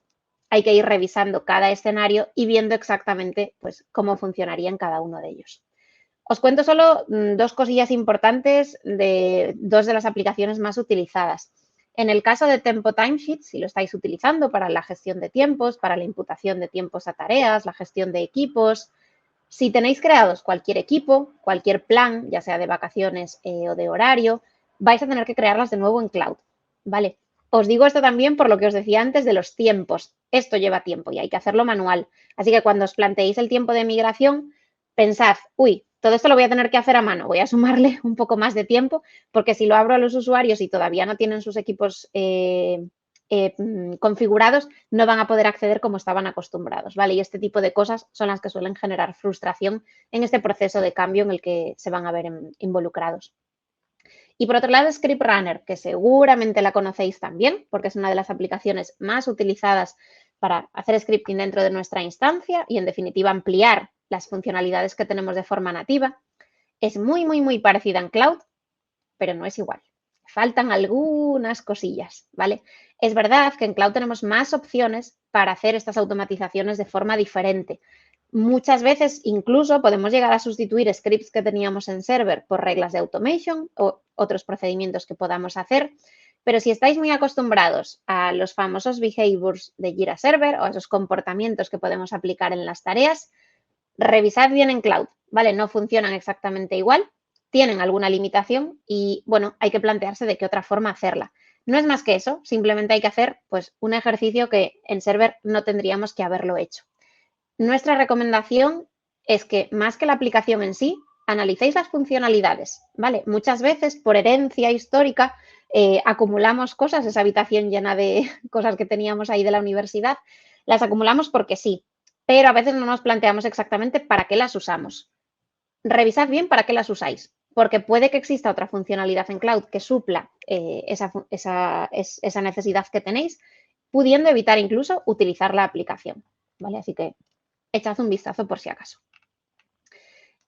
Hay que ir revisando cada escenario y viendo exactamente pues, cómo funcionaría en cada uno de ellos. Os cuento solo 2 cosillas importantes de 2 de las aplicaciones más utilizadas. En el caso de Tempo Timesheet, si lo estáis utilizando para la gestión de tiempos, para la imputación de tiempos a tareas, la gestión de equipos, si tenéis creados cualquier equipo, cualquier plan, ya sea de vacaciones o de horario, vais a tener que crearlas de nuevo en cloud, ¿vale? Os digo esto también por lo que os decía antes de los tiempos. Esto lleva tiempo y hay que hacerlo manual. Así que cuando os planteéis el tiempo de migración, pensad, uy, todo esto lo voy a tener que hacer a mano, voy a sumarle un poco más de tiempo, porque si lo abro a los usuarios y todavía no tienen sus equipos configurados, no van a poder acceder como estaban acostumbrados, ¿vale? Y este tipo de cosas son las que suelen generar frustración en este proceso de cambio en el que se van a ver involucrados. Y por otro lado, Script Runner, que seguramente la conocéis también, porque es una de las aplicaciones más utilizadas para hacer scripting dentro de nuestra instancia y, en definitiva, ampliar las funcionalidades que tenemos de forma nativa. Es muy, muy, muy parecida en cloud, pero no es igual. faltan algunas cosillas, ¿vale? Es verdad que en Cloud tenemos más opciones para hacer estas automatizaciones de forma diferente. Muchas veces incluso podemos llegar a sustituir scripts que teníamos en server por reglas de automation o otros procedimientos que podamos hacer. Pero si estáis muy acostumbrados a los famosos behaviors de Jira Server o a esos comportamientos que podemos aplicar en las tareas, revisad bien en Cloud, ¿vale? No funcionan exactamente igual, tienen alguna limitación y, bueno, hay que plantearse de qué otra forma hacerla. No es más que eso, simplemente hay que hacer, pues, un ejercicio que en Server no tendríamos que haberlo hecho. Nuestra recomendación es que, más que la aplicación en sí, analicéis las funcionalidades, ¿vale? Muchas veces, por herencia histórica, acumulamos cosas, esa habitación llena de cosas que teníamos ahí de la universidad, las acumulamos porque sí, pero a veces no nos planteamos exactamente para qué las usamos. Revisad bien para qué las usáis, porque puede que exista otra funcionalidad en Cloud que supla esa necesidad que tenéis, pudiendo evitar incluso utilizar la aplicación, ¿vale? Así que echad un vistazo por si acaso.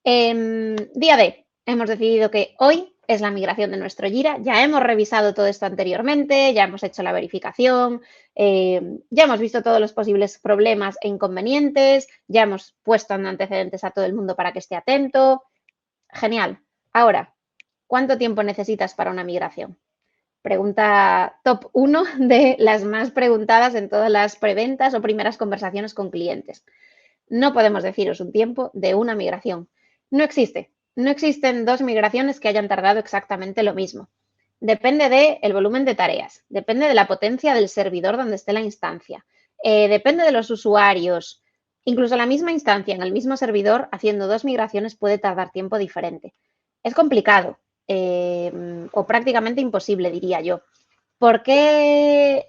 Día D, hemos decidido que hoy es la migración de nuestro Jira. Ya hemos revisado todo esto anteriormente, ya hemos hecho la verificación, ya hemos visto todos los posibles problemas e inconvenientes, ya hemos puesto en antecedentes a todo el mundo para que esté atento. Genial. Ahora, ¿cuánto tiempo necesitas para una migración? Pregunta top 1 de las más preguntadas en todas las preventas o primeras conversaciones con clientes. No podemos deciros un tiempo de una migración. No existe. No existen dos migraciones que hayan tardado exactamente lo mismo. Depende del volumen de tareas, depende de la potencia del servidor donde esté la instancia, depende de los usuarios. Incluso la misma instancia en el mismo servidor haciendo dos migraciones puede tardar tiempo diferente. Es complicado o prácticamente imposible, diría yo. ¿Por qué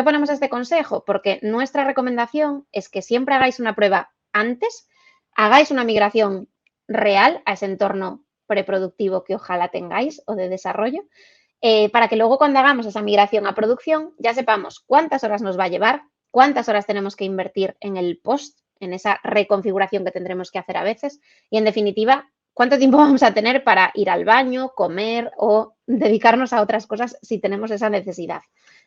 ponemos este consejo? Porque nuestra recomendación es que siempre hagáis una prueba antes, hagáis una migración real a ese entorno preproductivo que ojalá tengáis o de desarrollo, para que luego cuando hagamos esa migración a producción ya sepamos cuántas horas nos va a llevar, cuántas horas tenemos que invertir en el post, en esa reconfiguración que tendremos que hacer a veces y, en definitiva, cuánto tiempo vamos a tener para ir al baño, comer o dedicarnos a otras cosas si tenemos esa necesidad.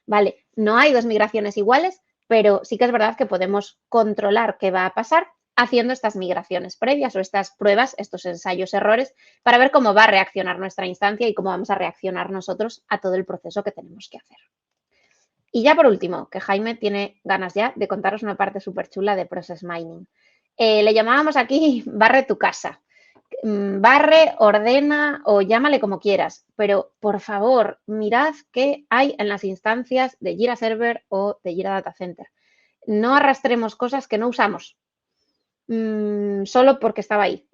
Vale, no hay dos migraciones iguales, pero sí que es verdad que podemos controlar qué va a pasar haciendo estas migraciones previas o estas pruebas, estos ensayos, errores, para ver cómo va a reaccionar nuestra instancia y cómo vamos a reaccionar nosotros a todo el proceso que tenemos que hacer. Y ya por último, que Jaime tiene ganas ya de contaros una parte súper chula de Process Mining. Le llamábamos aquí barre tu casa. Barre, ordena o llámale como quieras, pero por favor, mirad qué hay en las instancias de Jira Server o de Jira Data Center. No arrastremos cosas que no usamos solo porque estaba ahí.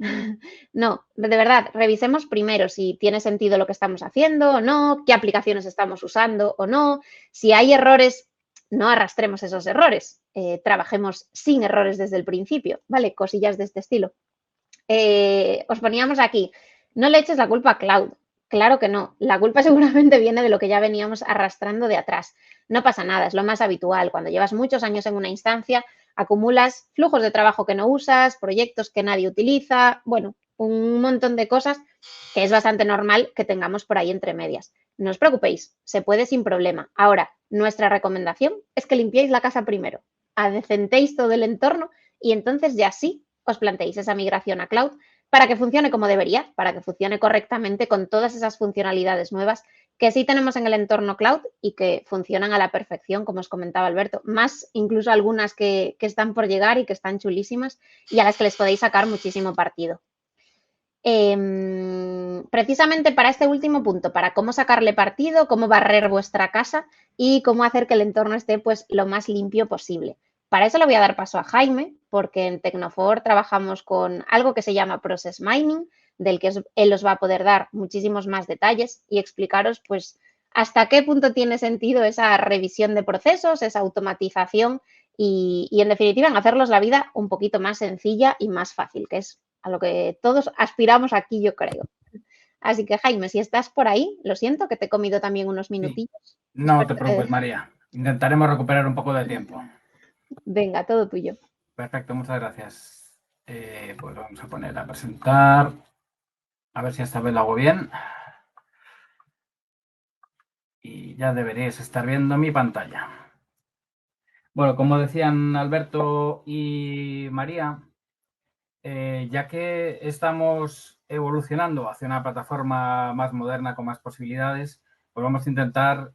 No, de verdad, revisemos primero si tiene sentido lo que estamos haciendo o no, qué aplicaciones estamos usando o no. Si hay errores, no arrastremos esos errores. Trabajemos sin errores desde el principio, ¿vale? Cosillas de este estilo. Os poníamos aquí, no le eches la culpa a Cloud. Claro que no. La culpa seguramente viene de lo que ya veníamos arrastrando de atrás. No pasa nada, es lo más habitual. Cuando llevas muchos años en una instancia, acumulas flujos de trabajo que no usas, proyectos que nadie utiliza, bueno, un montón de cosas que es bastante normal que tengamos por ahí entre medias. No os preocupéis, se puede sin problema. Ahora, nuestra recomendación es que limpiéis la casa primero, adecentéis todo el entorno y entonces ya sí os planteéis esa migración a Cloud para que funcione como debería, para que funcione correctamente con todas esas funcionalidades nuevas que sí tenemos en el entorno Cloud y que funcionan a la perfección, como os comentaba Alberto, más incluso algunas que están por llegar y que están chulísimas y a las que les podéis sacar muchísimo partido. Precisamente para este último punto, para cómo sacarle partido, cómo barrer vuestra casa y cómo hacer que el entorno esté pues lo más limpio posible. Para eso le voy a dar paso a Jaime, porque en Tecnofor trabajamos con algo que se llama Process Mining, del que él os va a poder dar muchísimos más detalles y explicaros pues hasta qué punto tiene sentido esa revisión de procesos, esa automatización y en definitiva en hacerlos la vida un poquito más sencilla y más fácil, que es a lo que todos aspiramos aquí, yo creo. Así que, Jaime, si estás por ahí, lo siento que te he comido también unos minutillos. Sí. No te preocupes, María. Intentaremos recuperar un poco de tiempo. Venga, todo tuyo. Perfecto, muchas gracias. Pues vamos a poner a presentar. A ver si esta vez lo hago bien. Y ya deberéis estar viendo mi pantalla. Bueno, como decían Alberto y María, ya que estamos evolucionando hacia una plataforma más moderna con más posibilidades, pues vamos a intentar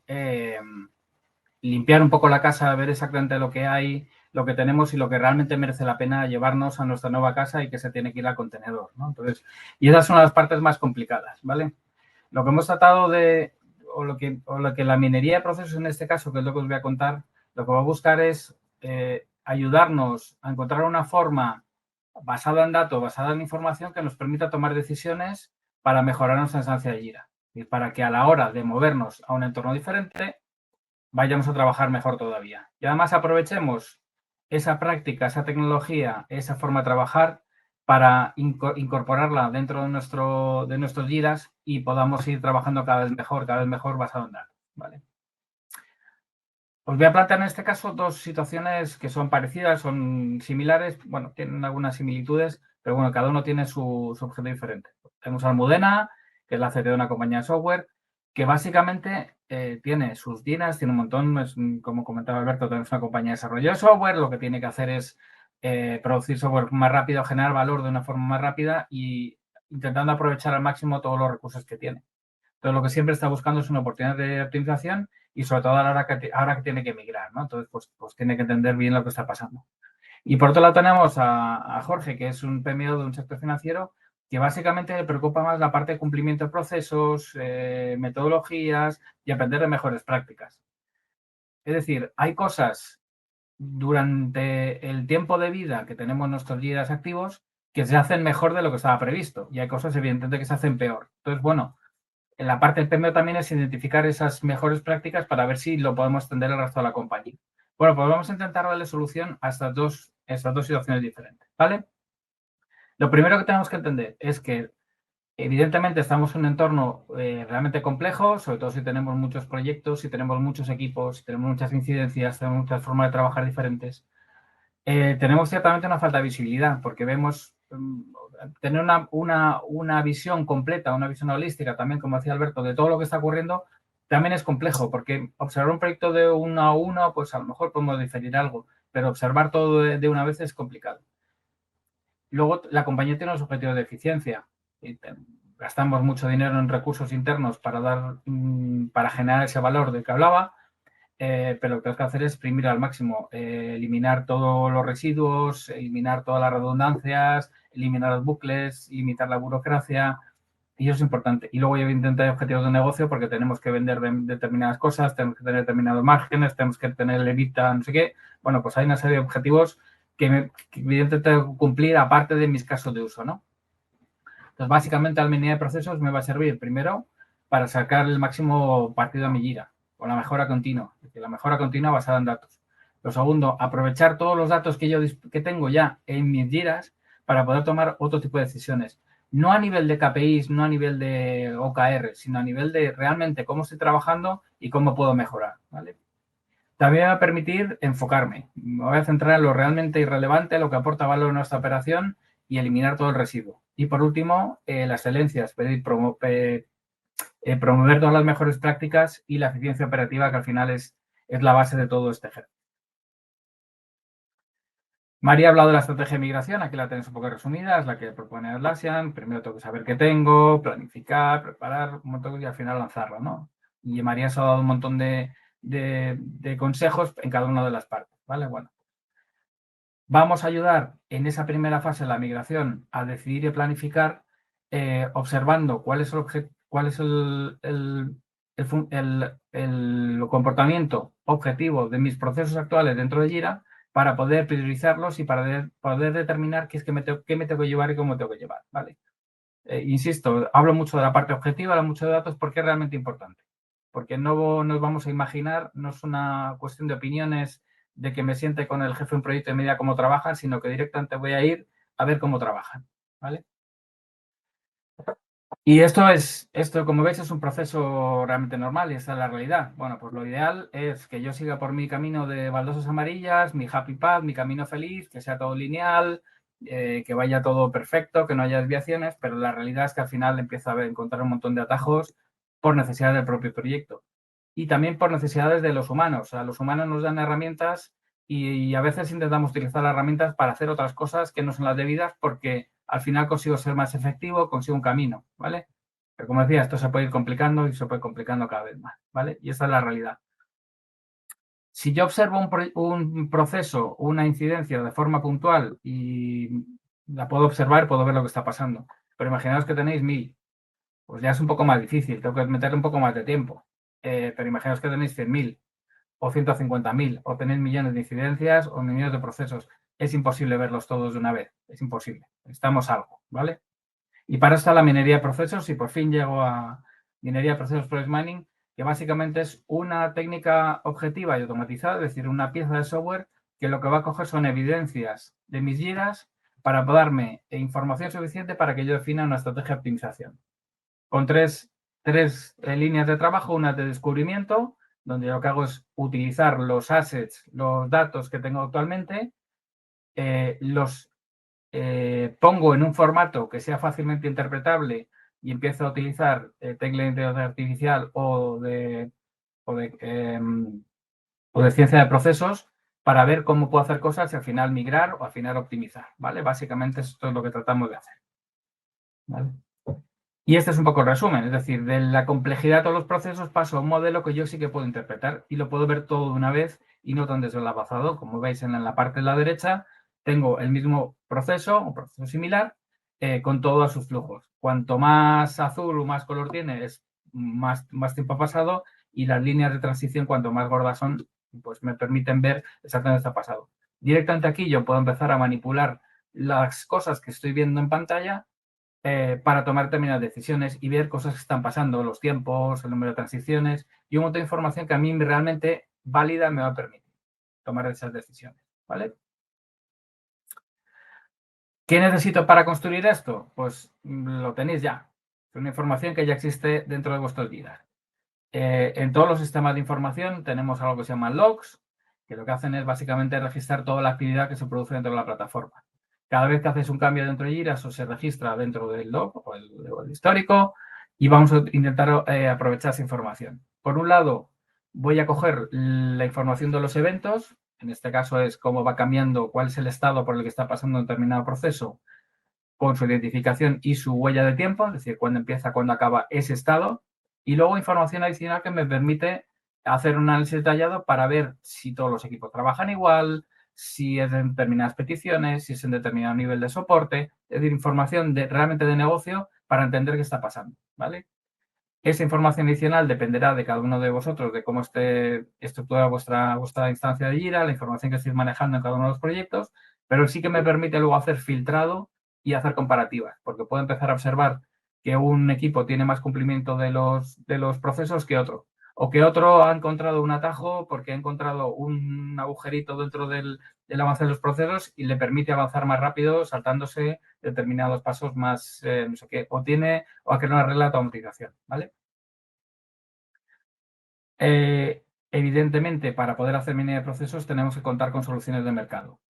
limpiar un poco la casa, ver exactamente lo que hay, lo que tenemos y lo que realmente merece la pena llevarnos a nuestra nueva casa y que se tiene que ir al contenedor, ¿no? Entonces, y esas son las partes más complicadas, ¿vale? Lo que hemos tratado de, o lo que la minería de procesos en este caso, que es lo que os voy a contar, lo que va a buscar es ayudarnos a encontrar una forma basada en datos, basada en información que nos permita tomar decisiones para mejorar nuestra estancia de Jira. Y para que a la hora de movernos a un entorno diferente, vayamos a trabajar mejor todavía. Y además aprovechemos esa práctica, esa tecnología, esa forma de trabajar para incorporarla dentro de nuestros Jiras y podamos ir trabajando cada vez mejor basado en datos, ¿vale? Os voy a plantear en este caso dos situaciones que son parecidas, son similares, bueno, tienen algunas similitudes, pero bueno, cada uno tiene su objeto diferente. Tenemos Almudena, que es la CTO de una compañía de software, que básicamente tiene sus DINAs, tiene un montón, como comentaba Alberto, tenemos una compañía de desarrollo de software, lo que tiene que hacer es producir software más rápido, generar valor de una forma más rápida y intentando aprovechar al máximo todos los recursos que tiene. Entonces, lo que siempre está buscando es una oportunidad de optimización y sobre todo ahora que tiene que migrar, ¿no? Entonces, pues tiene que entender bien lo que está pasando. Y por otro lado tenemos a Jorge, que es un PMO de un sector financiero, que básicamente le preocupa más la parte de cumplimiento de procesos, metodologías y aprender de mejores prácticas. Es decir, hay cosas durante el tiempo de vida que tenemos nuestros guías activos que se hacen mejor de lo que estaba previsto y hay cosas evidentemente que se hacen peor. Entonces, bueno, en la parte del PMO también es identificar esas mejores prácticas para ver si lo podemos extender al resto de la compañía. Bueno, pues vamos a intentar darle solución a estas dos situaciones diferentes, ¿vale? Lo primero que tenemos que entender es que evidentemente estamos en un entorno realmente complejo, sobre todo si tenemos muchos proyectos, si tenemos muchos equipos, si tenemos muchas incidencias, tenemos muchas formas de trabajar diferentes. Tenemos ciertamente una falta de visibilidad porque vemos tener una visión completa, una visión holística también, como decía Alberto, de todo lo que está ocurriendo, también es complejo porque observar un proyecto de uno a uno, pues a lo mejor podemos diferir algo, pero observar todo de una vez es complicado. Luego, la compañía tiene los objetivos de eficiencia. Gastamos mucho dinero en recursos internos para generar ese valor del que hablaba, pero lo que tenemos que hacer es exprimir al máximo, eliminar todos los residuos, eliminar todas las redundancias, eliminar los bucles, limitar la burocracia, y eso es importante. Y luego, evidentemente, hay objetivos de negocio porque tenemos que vender determinadas cosas, tenemos que tener determinados márgenes, tenemos que tener el EBITDA, no sé qué. Bueno, pues hay una serie de objetivos que evidentemente tengo que cumplir aparte de mis casos de uso, ¿no? Entonces, básicamente, la minería de procesos me va a servir primero para sacar el máximo partido a mi Jira, o la mejora continua, es decir, la mejora continua basada en datos. Lo segundo, aprovechar todos los datos que tengo ya en mis Jiras para poder tomar otro tipo de decisiones. No a nivel de KPIs, no a nivel de OKR, sino a nivel de realmente cómo estoy trabajando y cómo puedo mejorar, ¿vale? También me va a permitir enfocarme. Me voy a centrar en lo realmente irrelevante, lo que aporta valor a nuestra operación y eliminar todo el residuo. Y por último, la excelencia, es promover todas las mejores prácticas y la eficiencia operativa, que al final es la base de todo este ejercicio. María ha hablado de la estrategia de migración, aquí la tenéis un poco resumida, es la que propone Atlassian. Primero tengo que saber qué tengo, planificar, preparar un montón y al final lanzarlo, ¿no? Y María os ha dado un montón de consejos en cada una de las partes, ¿vale? Bueno, vamos a ayudar en esa primera fase de la migración a decidir y planificar observando cuál es el comportamiento objetivo de mis procesos actuales dentro de Jira para poder priorizarlos y para poder determinar qué me tengo que llevar y cómo tengo que llevar, ¿vale? Insisto, hablo mucho de la parte objetiva, hablo mucho de datos porque es realmente importante. Porque no nos vamos a imaginar, no es una cuestión de opiniones de que me siente con el jefe de un proyecto y me diga cómo trabajan, sino que directamente voy a ir a ver cómo trabajan, ¿vale? Y esto, como veis, es un proceso realmente normal y esta es la realidad. Bueno, pues lo ideal es que yo siga por mi camino de baldosas amarillas, mi happy path, mi camino feliz, que sea todo lineal, que vaya todo perfecto, que no haya desviaciones, pero la realidad es que al final empiezo a encontrar un montón de atajos por necesidad del propio proyecto. y también por necesidades de los humanos. O sea, los humanos nos dan herramientas y a veces intentamos utilizar las herramientas para hacer otras cosas que no son las debidas porque al final consigo ser más efectivo, consigo un camino, ¿vale? Pero como decía, esto se puede ir complicando y se puede complicando cada vez más, ¿vale? Y esta es la realidad. Si yo observo un proceso, una incidencia de forma puntual y la puedo observar, puedo ver lo que está pasando. Pero imaginaos que tenéis 1000, pues ya es un poco más difícil, tengo que meterle un poco más de tiempo. Pero imaginaos que tenéis 100.000 o 150.000 o tenéis millones de incidencias o millones de procesos. Es imposible verlos todos de una vez, es imposible. Necesitamos algo, ¿vale? Y para eso está la minería de procesos y por fin llego a minería de procesos Process Mining, que básicamente es una técnica objetiva y automatizada, es decir, una pieza de software que lo que va a coger son evidencias de mis giras para darme información suficiente para que yo defina una estrategia de optimización. Con tres líneas de trabajo, una de descubrimiento, donde lo que hago es utilizar los assets, los datos que tengo actualmente, los pongo en un formato que sea fácilmente interpretable y empiezo a utilizar técnica de inteligencia artificial o de ciencia de procesos para ver cómo puedo hacer cosas y al final migrar o al final optimizar, ¿vale? Básicamente esto es lo que tratamos de hacer, ¿vale? Y este es un poco el resumen, es decir, de la complejidad de todos los procesos paso a un modelo que yo sí que puedo interpretar y lo puedo ver todo de una vez y no tan deslavazado. Como veis en la parte de la derecha, tengo el mismo proceso, un proceso similar, con todos sus flujos. Cuanto más azul o más color tiene, es más tiempo ha pasado y las líneas de transición, cuanto más gordas son, pues me permiten ver exactamente lo que está pasado. Directamente aquí yo puedo empezar a manipular las cosas que estoy viendo en pantalla para tomar determinadas decisiones y ver cosas que están pasando, los tiempos, el número de transiciones y un montón de información que a mí realmente válida me va a permitir tomar esas decisiones, ¿vale? ¿Qué necesito para construir esto? Pues lo tenéis ya. Es una información que ya existe dentro de vuestros guías. En todos los sistemas de información tenemos algo que se llama logs, que lo que hacen es básicamente registrar toda la actividad que se produce dentro de la plataforma. Cada vez que haces un cambio dentro de Jira, eso se registra dentro del log o el histórico y vamos a intentar aprovechar esa información. Por un lado, voy a coger la información de los eventos, en este caso es cómo va cambiando, cuál es el estado por el que está pasando un determinado proceso, con su identificación y su huella de tiempo, es decir, cuándo empieza, cuándo acaba ese estado, y luego información adicional que me permite hacer un análisis detallado para ver si todos los equipos trabajan igual, si es en determinadas peticiones, si es en determinado nivel de soporte, es decir, información realmente de negocio para entender qué está pasando, ¿vale? Esa información adicional dependerá de cada uno de vosotros, de cómo esté estructurada vuestra instancia de Jira, la información que estéis manejando en cada uno de los proyectos, pero sí que me permite luego hacer filtrado y hacer comparativas, porque puedo empezar a observar que un equipo tiene más cumplimiento de los procesos que otro, o que otro ha encontrado un atajo porque ha encontrado un agujerito dentro del avance de los procesos y le permite avanzar más rápido saltándose determinados pasos más, no sé qué, o ha creado una regla de automatización, ¿vale? Evidentemente, para poder hacer minería de procesos tenemos que contar con soluciones de mercado.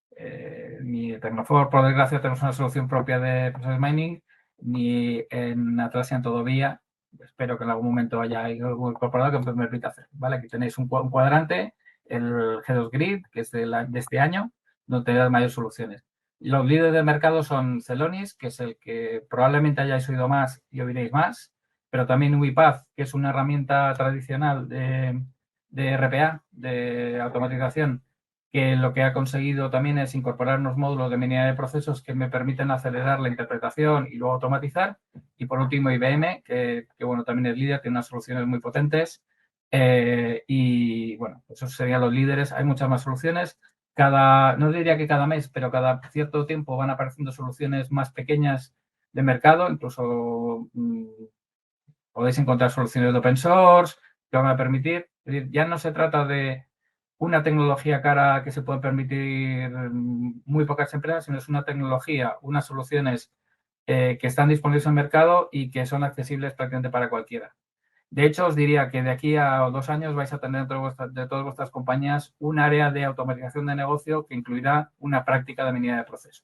Ni en Tecnofor, por desgracia, tenemos una solución propia de Process Mining, ni en Atlassian todavía. Espero que en algún momento haya algo incorporado que me permita hacer. ¿Vale? Aquí tenéis un cuadrante, el G2 Grid, que es de este año, donde tenéis las mayores soluciones. Los líderes del mercado son Celonis, que es el que probablemente hayáis oído más y oiréis más, pero también UiPath, que es una herramienta tradicional de RPA, de automatización, que lo que ha conseguido también es incorporar unos módulos de minería de procesos que me permiten acelerar la interpretación y luego automatizar. Y por último, IBM, que bueno, también es líder, tiene unas soluciones muy potentes. Y bueno, esos serían los líderes. Hay muchas más soluciones. No diría que cada mes, pero cada cierto tiempo van apareciendo soluciones más pequeñas de mercado, incluso podéis encontrar soluciones de open source que van a permitir. Es decir, ya no se trata de una tecnología cara que se puede permitir muy pocas empresas, sino es una tecnología, unas soluciones que están disponibles en el mercado y que son accesibles prácticamente para cualquiera. De hecho, os diría que de aquí a 2 años vais a tener de todas vuestras compañías un área de automatización de negocio que incluirá una práctica de minería de proceso.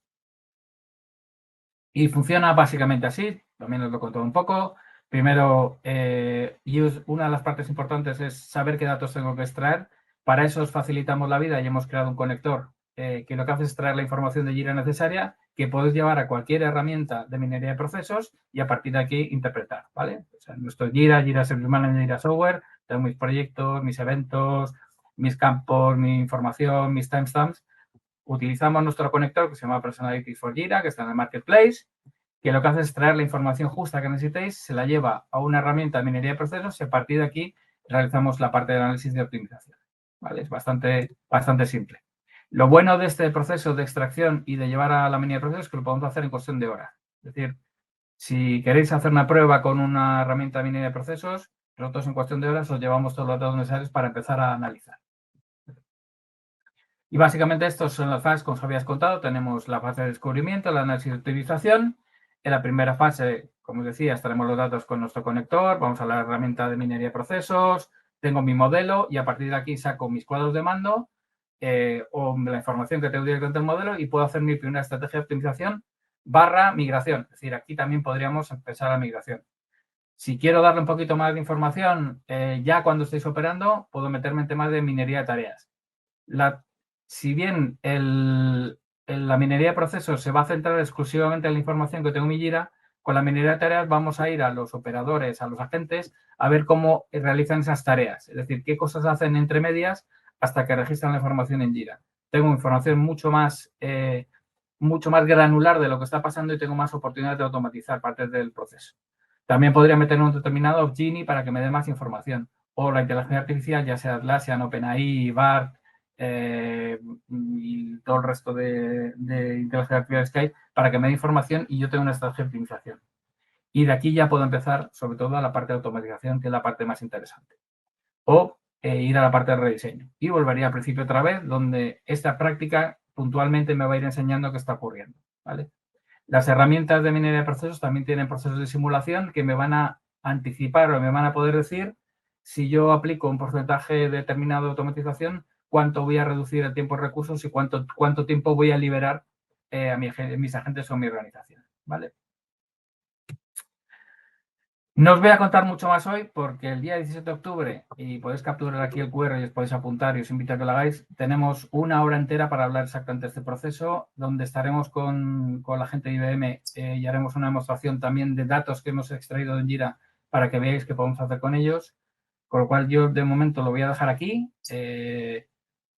Y funciona básicamente así, también os lo he contado un poco. Primero, una de las partes importantes es saber qué datos tengo que extraer. Para eso os facilitamos la vida y hemos creado un conector que lo que hace es extraer la información de Jira necesaria que podéis llevar a cualquier herramienta de minería de procesos y a partir de aquí interpretar, ¿vale? O sea, nuestro Jira Service Manager, Jira Software, tengo mis proyectos, mis eventos, mis campos, mi información, mis timestamps. Utilizamos nuestro conector que se llama Personality for Jira, que está en el Marketplace, que lo que hace es traer la información justa que necesitéis, se la lleva a una herramienta de minería de procesos y a partir de aquí realizamos la parte del análisis de optimización. ¿Vale? Es bastante simple. Lo bueno de este proceso de extracción y de llevar a la minería de procesos es que lo podemos hacer en cuestión de horas. Es decir, si queréis hacer una prueba con una herramienta de minería de procesos, nosotros en cuestión de horas os llevamos todos los datos necesarios para empezar a analizar. Y básicamente estos son las fases, como os habías contado. Tenemos la fase de descubrimiento, el análisis de utilización. En la primera fase, como os decía, estaremos los datos con nuestro conector, vamos a la herramienta de minería de procesos, tengo mi modelo y a partir de aquí saco mis cuadros de mando o la información que tengo directamente del modelo y puedo hacer mi primera estrategia de optimización / migración. Es decir, aquí también podríamos empezar la migración. Si quiero darle un poquito más de información, ya cuando estéis operando, puedo meterme en temas de minería de tareas. Si bien la minería de procesos se va a centrar exclusivamente en la información que tengo en mi Jira, con la minería de tareas vamos a ir a los operadores, a los agentes, a ver cómo realizan esas tareas. Es decir, qué cosas hacen entre medias hasta que registran la información en Jira. Tengo información mucho más granular de lo que está pasando y tengo más oportunidades de automatizar partes del proceso. También podría meter un determinado Gini para que me dé más información. O la inteligencia artificial, ya sea Atlassian, OpenAI, BART, y todo el resto de inteligencia artificial Skype para que me dé información y yo tenga una estrategia de optimización. Y de aquí ya puedo empezar, sobre todo, a la parte de automatización, que es la parte más interesante. O ir a la parte de rediseño. Y volvería al principio otra vez, donde esta práctica puntualmente me va a ir enseñando qué está ocurriendo. ¿Vale? Las herramientas de minería de procesos también tienen procesos de simulación que me van a anticipar o me van a poder decir si yo aplico un porcentaje determinado de automatización, cuánto voy a reducir el tiempo de recursos y cuánto tiempo voy a liberar a mis agentes o mi organización. ¿Vale? No os voy a contar mucho más hoy porque el día 17 de octubre, y podéis capturar aquí el QR y os podéis apuntar y os invito a que lo hagáis, tenemos una hora entera para hablar exactamente de este proceso, donde estaremos con la gente de IBM y haremos una demostración también de datos que hemos extraído de Jira para que veáis qué podemos hacer con ellos. Con lo cual yo de momento lo voy a dejar aquí.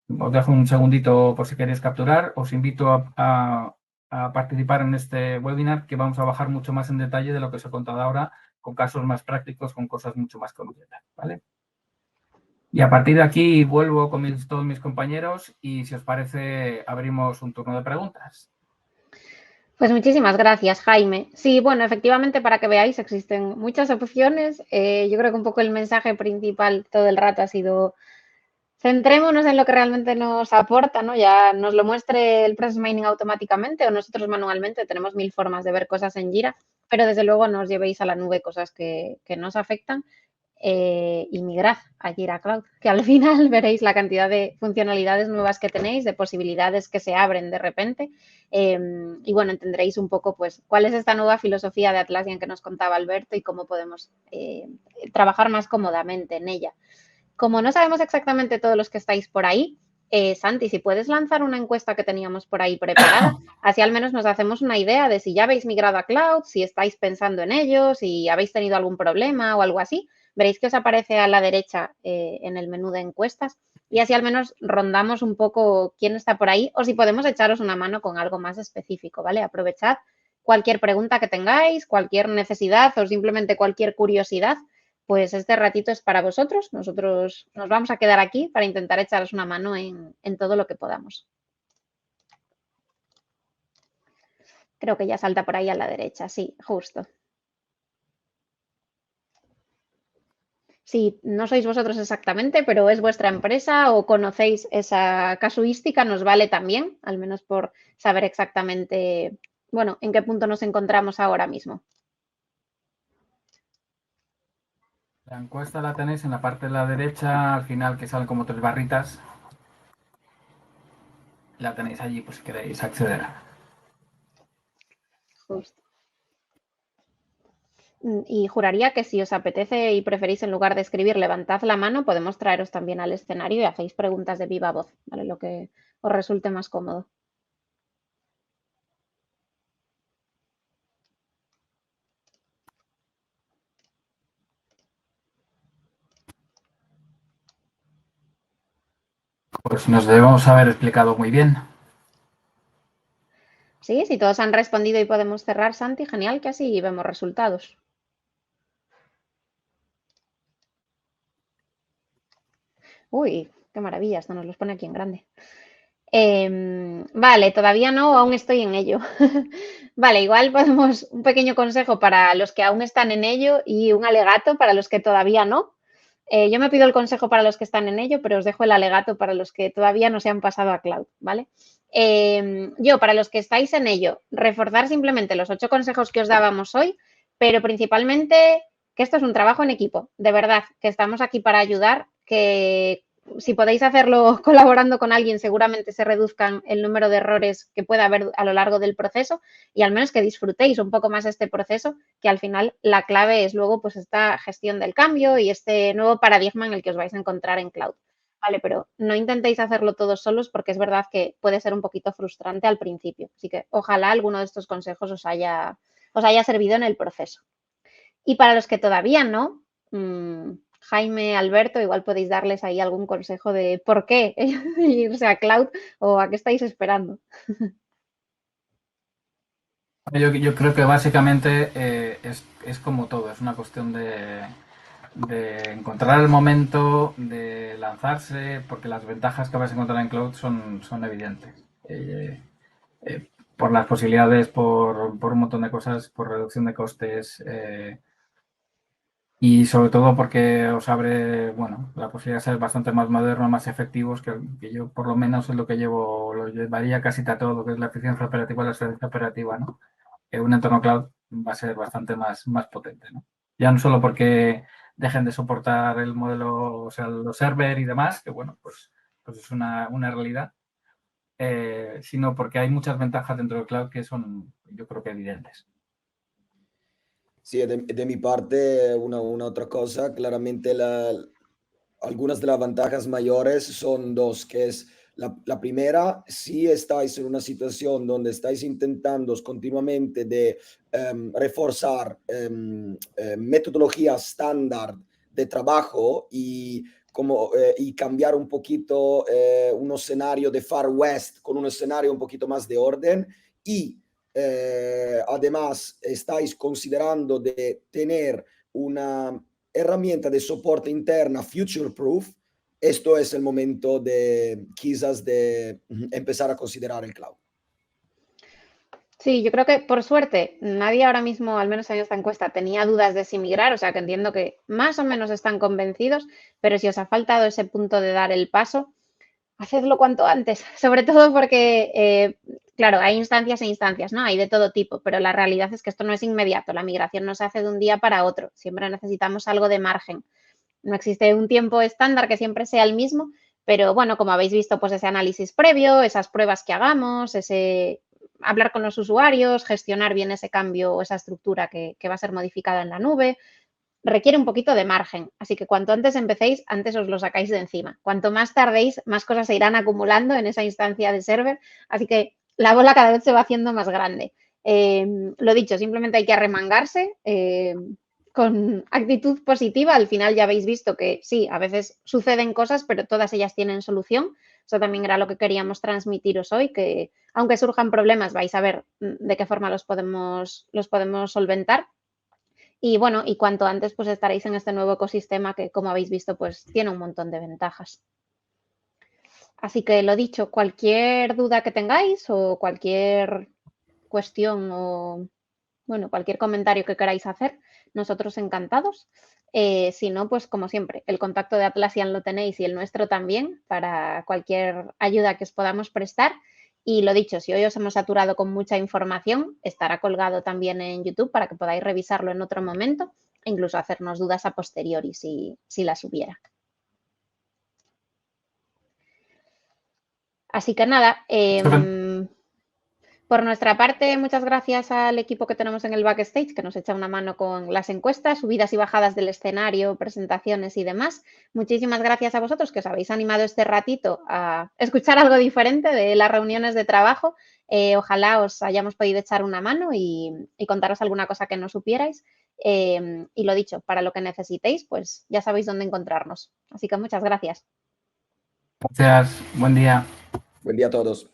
Os dejo un segundito por si queréis capturar. Os invito a participar en este webinar que vamos a bajar mucho más en detalle de lo que os he contado ahora, con casos más prácticos, con cosas mucho más concretas, ¿vale? Y a partir de aquí vuelvo con todos mis compañeros y si os parece abrimos un turno de preguntas. Pues muchísimas gracias, Jaime. Sí, bueno, efectivamente, para que veáis, existen muchas opciones. Yo creo que un poco el mensaje principal todo el rato ha sido centrémonos en lo que realmente nos aporta, ¿no? Ya nos lo muestre el Process Mining automáticamente o nosotros manualmente. Tenemos 1000 formas de ver cosas en Jira, pero desde luego no os llevéis a la nube cosas que nos afectan y migrad a Jira Cloud, que al final veréis la cantidad de funcionalidades nuevas que tenéis, de posibilidades que se abren de repente y bueno, entenderéis un poco pues cuál es esta nueva filosofía de Atlassian que nos contaba Alberto y cómo podemos trabajar más cómodamente en ella. Como no sabemos exactamente todos los que estáis por ahí, Santi, si puedes lanzar una encuesta que teníamos por ahí preparada, así al menos nos hacemos una idea de si ya habéis migrado a Cloud, si estáis pensando en ello, si habéis tenido algún problema o algo así. Veréis que os aparece a la derecha en el menú de encuestas y así al menos rondamos un poco quién está por ahí o si podemos echaros una mano con algo más específico, ¿vale? Aprovechad cualquier pregunta que tengáis, cualquier necesidad o simplemente cualquier curiosidad. Pues este ratito es para vosotros. Nosotros nos vamos a quedar aquí para intentar echaros una mano en todo lo que podamos. Creo que ya salta por ahí a la derecha, sí, justo. Si no sois vosotros exactamente, pero es vuestra empresa o conocéis esa casuística, nos vale también, al menos por saber exactamente, bueno, en qué punto nos encontramos ahora mismo. La encuesta la tenéis en la parte de la derecha, al final que salen como 3 barritas. La tenéis allí por si queréis acceder. Justo. Y juraría que si os apetece y preferís en lugar de escribir, levantad la mano, podemos traeros también al escenario y hacéis preguntas de viva voz, ¿vale? Lo que os resulte más cómodo. Pues nos debemos haber explicado muy bien. Sí, si todos han respondido y podemos cerrar, Santi, genial, que así vemos resultados. Uy, qué maravilla, esto nos los pone aquí en grande. Vale, todavía no, aún estoy en ello. Vale, igual podemos un pequeño consejo para los que aún están en ello y un alegato para los que todavía no. Yo me pido el consejo para los que están en ello, pero os dejo el alegato para los que todavía no se han pasado a cloud, ¿vale? Yo, para los que estáis en ello, reforzar simplemente los 8 consejos que os dábamos hoy, pero principalmente que esto es un trabajo en equipo, de verdad, que estamos aquí para ayudar, que si podéis hacerlo colaborando con alguien, seguramente se reduzcan el número de errores que pueda haber a lo largo del proceso y al menos que disfrutéis un poco más este proceso, que al final la clave es luego pues esta gestión del cambio y este nuevo paradigma en el que os vais a encontrar en cloud. Vale, pero no intentéis hacerlo todos solos porque es verdad que puede ser un poquito frustrante al principio. Así que ojalá alguno de estos consejos os haya servido en el proceso. Y para los que todavía no, Jaime, Alberto, igual podéis darles ahí algún consejo de por qué irse a cloud o a qué estáis esperando. Yo creo que básicamente es como todo, es una cuestión de encontrar el momento, de lanzarse, porque las ventajas que vais a encontrar en cloud son evidentes. Por las posibilidades, por un montón de cosas, por reducción de costes y sobre todo porque os abre, bueno, la posibilidad de ser bastante más moderno, más efectivos, que yo por lo menos es lo que llevo, lo llevaría casi a todo lo que es la eficiencia operativa y la experiencia operativa, ¿no? Un entorno cloud va a ser bastante más potente, ¿no? Ya no solo porque dejen de soportar el modelo, o sea, los server y demás, que bueno, pues es una realidad, sino porque hay muchas ventajas dentro del cloud que son, yo creo que evidentes. Sí, de mi parte, una otra cosa, claramente algunas de las ventajas mayores son dos, que es la primera, si estáis en una situación donde estáis intentando continuamente de reforzar metodologías estándar de trabajo y cambiar un poquito un escenario de Far West con un escenario un poquito más de orden y además estáis considerando de tener una herramienta de soporte interna future proof, esto es el momento de quizás de empezar a considerar el cloud. Sí, yo creo que por suerte nadie ahora mismo, al menos en esta encuesta, tenía dudas de si migrar, o sea que entiendo que más o menos están convencidos, pero si os ha faltado ese punto de dar el paso, hacedlo cuanto antes, sobre todo porque, claro, hay instancias e instancias, ¿no? Hay de todo tipo, pero la realidad es que esto no es inmediato, la migración no se hace de un día para otro, siempre necesitamos algo de margen. No existe un tiempo estándar que siempre sea el mismo, pero bueno, como habéis visto, pues ese análisis previo, esas pruebas que hagamos, ese hablar con los usuarios, gestionar bien ese cambio o esa estructura que va a ser modificada en la nube, requiere un poquito de margen. Así que cuanto antes empecéis, antes os lo sacáis de encima. Cuanto más tardéis, más cosas se irán acumulando en esa instancia de server. Así que la bola cada vez se va haciendo más grande. Lo dicho, simplemente hay que arremangarse con actitud positiva. Al final ya habéis visto que sí, a veces suceden cosas, pero todas ellas tienen solución. Eso también era lo que queríamos transmitiros hoy, que aunque surjan problemas, vais a ver de qué forma los podemos solventar. Y bueno, y cuanto antes pues estaréis en este nuevo ecosistema que, como habéis visto, pues tiene un montón de ventajas. Así que lo dicho, cualquier duda que tengáis o cualquier cuestión o, bueno, cualquier comentario que queráis hacer, nosotros encantados. Si no, pues como siempre, el contacto de Atlassian lo tenéis y el nuestro también para cualquier ayuda que os podamos prestar. Y lo dicho, si hoy os hemos saturado con mucha información, estará colgado también en YouTube para que podáis revisarlo en otro momento e incluso hacernos dudas a posteriori si las hubiera. Así que nada, Por nuestra parte, muchas gracias al equipo que tenemos en el backstage, que nos echa una mano con las encuestas, subidas y bajadas del escenario, presentaciones y demás. Muchísimas gracias a vosotros que os habéis animado este ratito a escuchar algo diferente de las reuniones de trabajo. Ojalá os hayamos podido echar una mano y contaros alguna cosa que no supierais. Y lo dicho, para lo que necesitéis, pues ya sabéis dónde encontrarnos. Así que muchas gracias. Gracias. Buen día. Buen día a todos.